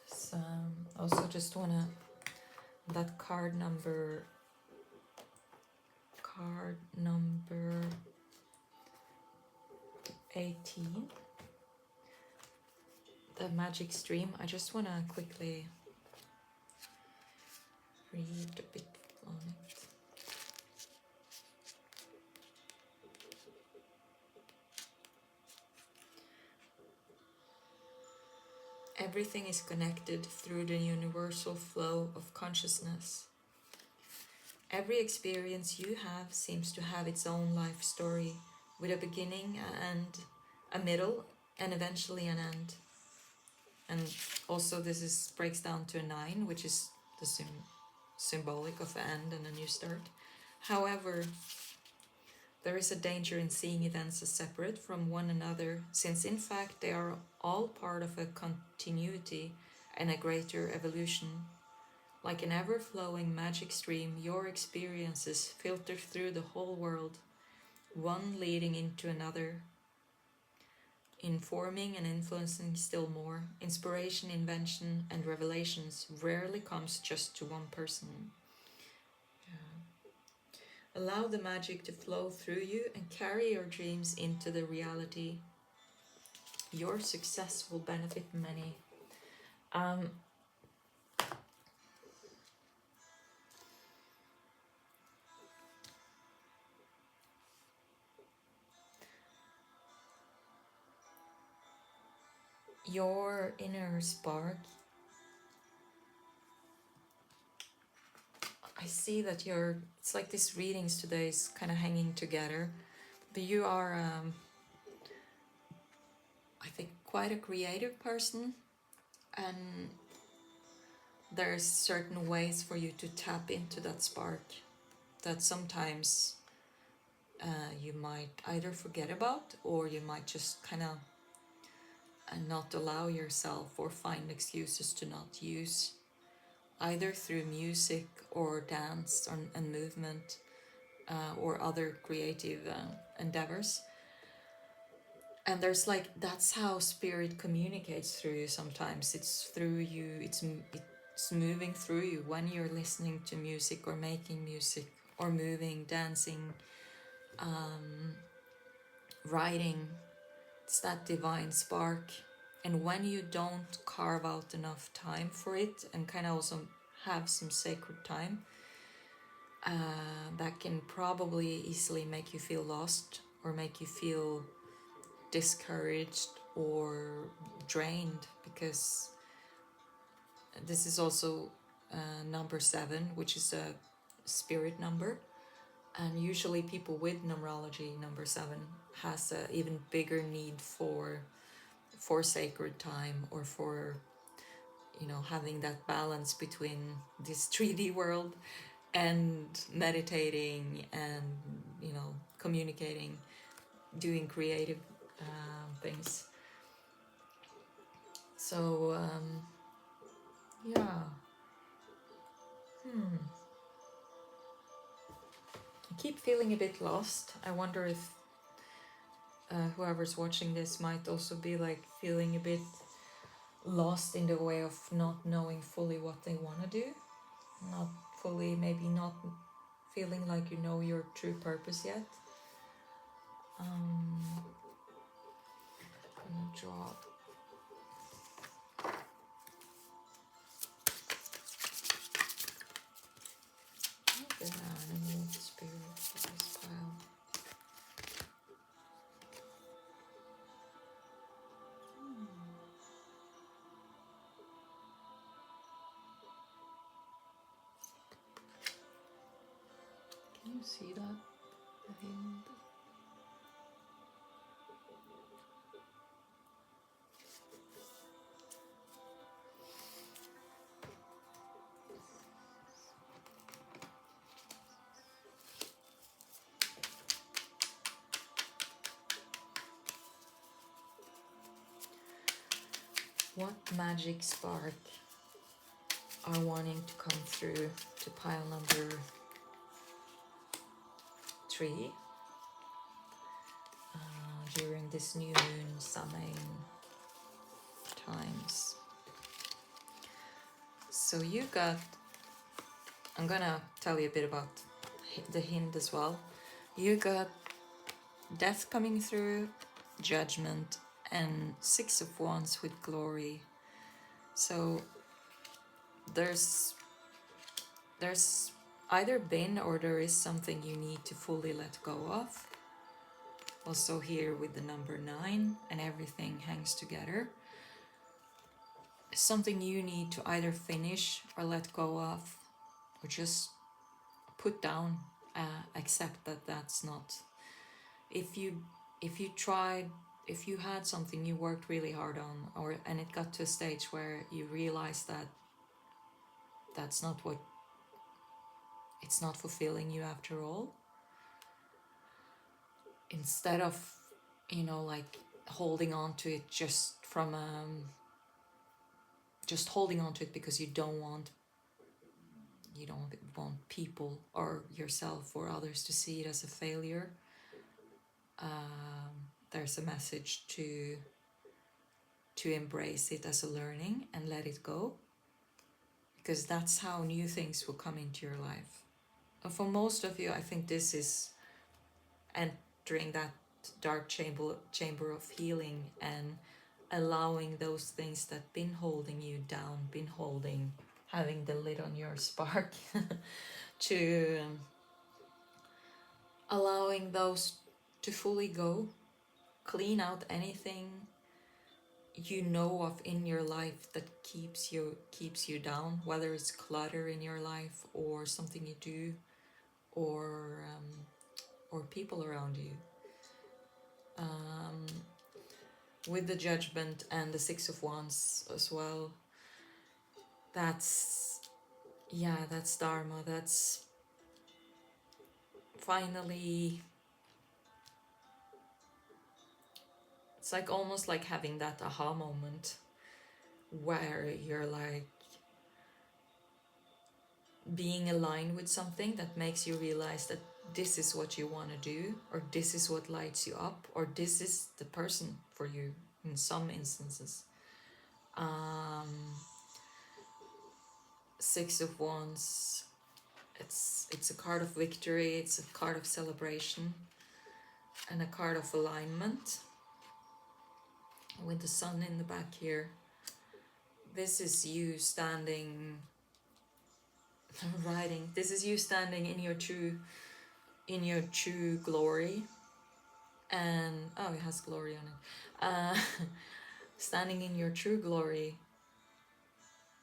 So also just wanna, that card number 18, the magic stream. I just wanna quickly read a bit on it. Everything is connected through the universal flow of consciousness. Every experience you have seems to have its own life story, with a beginning and a middle and eventually an end. And also this breaks down to a 9, which is the symbolic of an end and a new start. However, there is a danger in seeing events as separate from one another, since in fact they are all part of a continuity and a greater evolution. Like an ever-flowing magic stream, your experiences filter through the whole world, one leading into another, informing and influencing still more. Inspiration, invention, and revelations rarely comes just to one person. Allow the magic to flow through you and carry your dreams into the reality. Your success will benefit many. Your inner spark, I see that it's like these readings today is kind of hanging together. But you are, I think, quite a creative person, and there's certain ways for you to tap into that spark that sometimes you might either forget about, or you might just kind of not allow yourself or find excuses to not use, either through music or dance and movement or other creative endeavors. And there's like, that's how spirit communicates through you sometimes. It's through you, it's moving through you when you're listening to music or making music or moving, dancing, writing. It's that divine spark. And when you don't carve out enough time for it and kind of also have some sacred time, that can probably easily make you feel lost or make you feel discouraged or drained, because this is also number 7, which is a spirit number. And usually people with numerology number 7 has an even bigger need for sacred time, or for, having that balance between this 3D world and meditating and, communicating, doing creative things. So yeah. I keep feeling a bit lost. I wonder if whoever's watching this might also be like feeling a bit lost in the way of not knowing fully what they want to do, not fully, maybe not feeling like you know your true purpose yet. I'm gonna draw. The animal spirit for this pile. Can you see that? The hint. What magic spark are wanting to come through to pile number 3 during this new moon summing times? So you got, I'm gonna tell you a bit about the hint as well. You got death coming through, judgment, and 6 of Wands with glory. So there's either been or there is something you need to fully let go of. Also here with the number 9 and everything hangs together. Something you need to either finish or let go of, or just put down, accept that that's not. If you tried, if you had something you worked really hard on, and it got to a stage where you realized that that's not what, it's not fulfilling you after all, instead of like holding on to it just from just holding on to it because you don't want people or yourself or others to see it as a failure, there's a message to embrace it as a learning and let it go, because that's how new things will come into your life. And for most of you, I think this is entering that dark chamber of healing and allowing those things that been holding you down, having the lid on your spark, to allowing those to fully go, clean out anything you know of in your life that keeps you down, whether it's clutter in your life or something you do, or people around you. With the judgment and the 6 of Wands as well, that's Dharma. That's finally, it's like almost like having that aha moment where you're like being aligned with something that makes you realize that this is what you want to do, or this is what lights you up, or this is the person for you in some instances. um, Six of Wands, it's a card of victory, it's a card of celebration, and a card of alignment with the sun in the back here. This is you standing writing, this is you standing in your true glory. And oh, it has glory on it. Standing in your true glory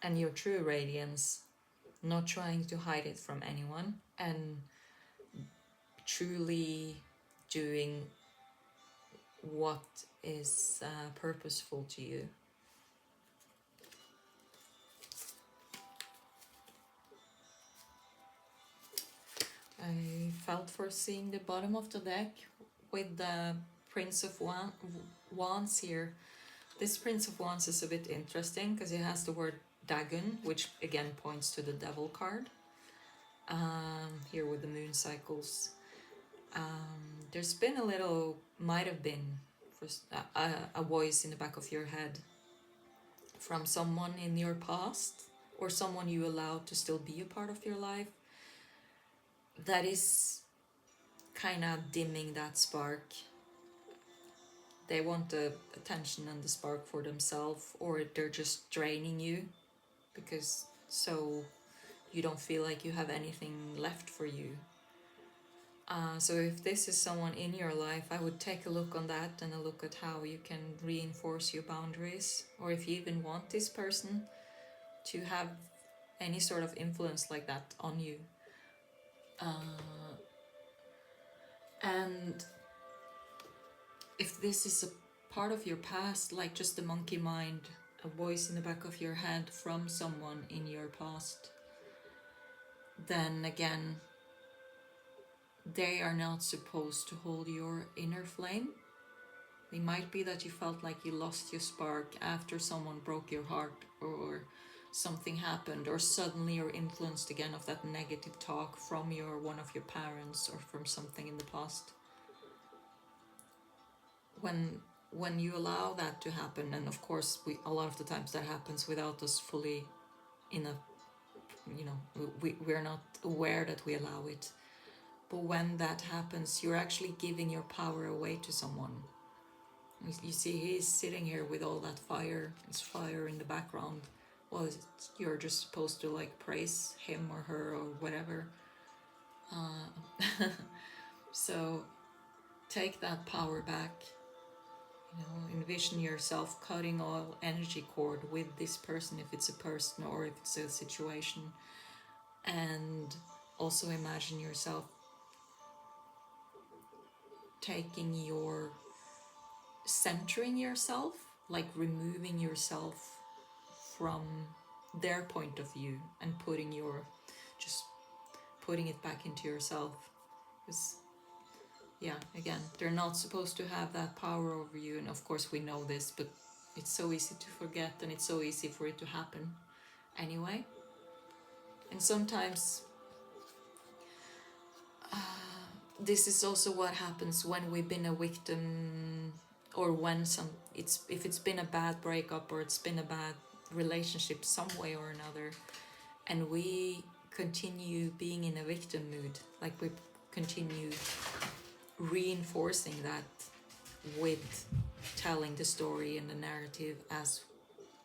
and your true radiance, not trying to hide it from anyone, and truly doing what is purposeful to you. I felt for seeing the bottom of the deck with the Prince of Wands here. This Prince of Wands is a bit interesting because it has the word Dagon, which again points to the Devil card. Here with the moon cycles. There's been a little, might have been, a voice in the back of your head from someone in your past, or someone you allowed to still be a part of your life, that is kind of dimming that spark. They want the attention and the spark for themselves, or they're just draining you because so you don't feel like you have anything left for you. So if this is someone in your life, I would take a look on that and a look at how you can reinforce your boundaries, or if you even want this person to have any sort of influence like that on you. And if this is a part of your past, like just a monkey mind, a voice in the back of your head from someone in your past, then again, they are not supposed to hold your inner flame. It might be that you felt like you lost your spark after someone broke your heart, or something happened, or suddenly you're influenced again of that negative talk from one of your parents or from something in the past. When you allow that to happen, and of course a lot of the times that happens without us fully in a, we're not aware that we allow it. But when that happens, you're actually giving your power away to someone. You see, he's sitting here with all that fire, his fire in the background. Well, you're just supposed to like praise him or her or whatever. So take that power back. Envision yourself cutting all energy cord with this person, if it's a person or if it's a situation. And also imagine yourself centering yourself, like removing yourself from their point of view and putting it back into yourself. Because again, they're not supposed to have that power over you, and of course we know this, but it's so easy to forget, and it's so easy for it to happen anyway. And sometimes this is also what happens when we've been a victim, or when if it's been a bad breakup, or it's been a bad relationship some way or another, and we continue being in a victim mood, like we continue reinforcing that with telling the story and the narrative as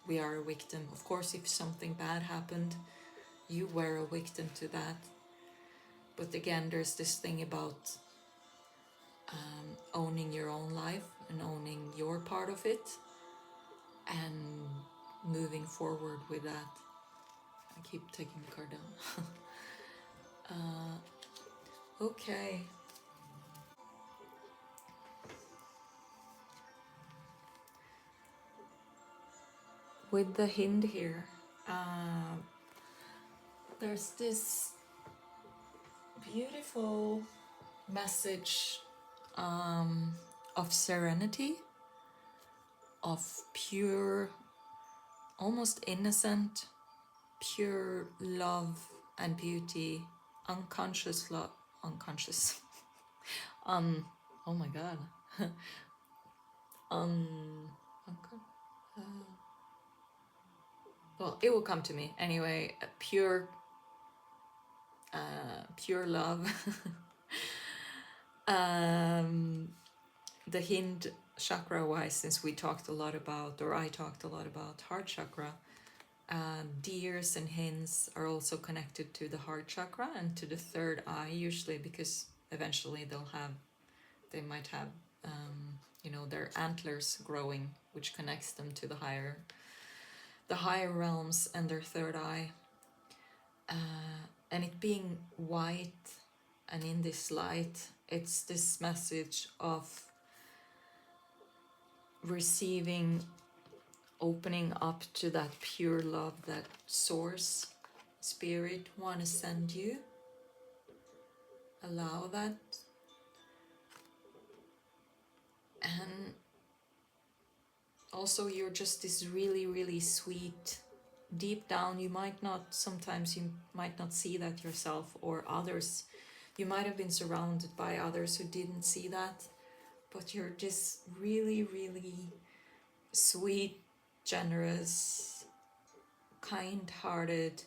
we are a victim. Of course, if something bad happened, you were a victim to that. But again, there's this thing about owning your own life and owning your part of it and moving forward with that. I keep taking the card down. Okay. With the hint here, there's this beautiful message of serenity, of pure, almost innocent, pure love and beauty, unconscious love, unconscious. Oh my god. Uh, well, it will come to me anyway. Pure love. The Hind chakra wise, since we talked a lot about, or I talked a lot about heart chakra, deers and hens are also connected to the heart chakra and to the third eye, usually, because eventually they might have their antlers growing, which connects them to the higher realms and their third eye. And it being white and in this light, it's this message of receiving, opening up to that pure love that source spirit want to send you. Allow that. And also, you're just this really, really sweet. Deep down, sometimes you might not see that yourself, or others. You might have been surrounded by others who didn't see that, but you're this really, really sweet, generous, kind-hearted,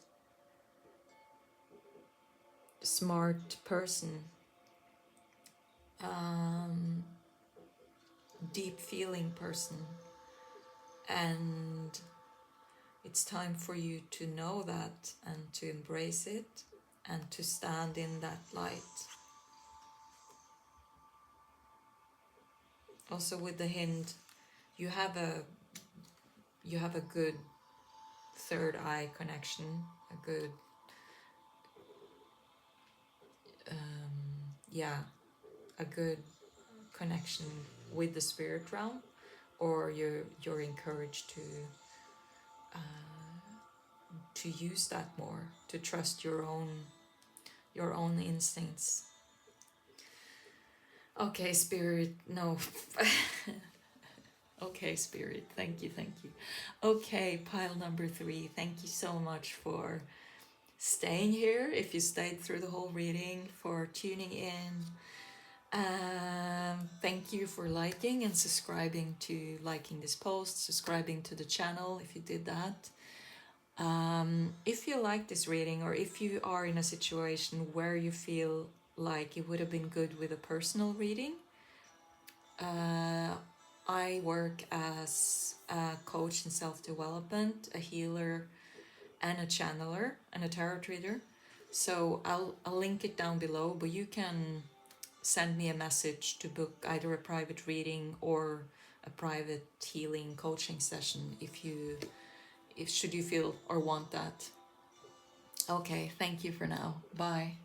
smart person. Deep feeling person. And it's time for you to know that and to embrace it and to stand in that light. Also with the Hind, you have a good third eye connection, a good a good connection with the spirit realm, or you're encouraged to use that more, to trust your own instincts. Okay, spirit, no. Okay, spirit, thank you. Okay, pile number 3, thank you so much for staying here, if you stayed through the whole reading, for tuning in. Thank you for liking and subscribing to this post, subscribing to the channel if you did that. If you like this reading, or if you are in a situation where you feel like it would have been good with a personal reading, I work as a coach in self-development, a healer, and a channeler, and a tarot reader. So I'll link it down below, but you can send me a message to book either a private reading or a private healing coaching session if should you feel or want that. Okay, thank you for now. Bye.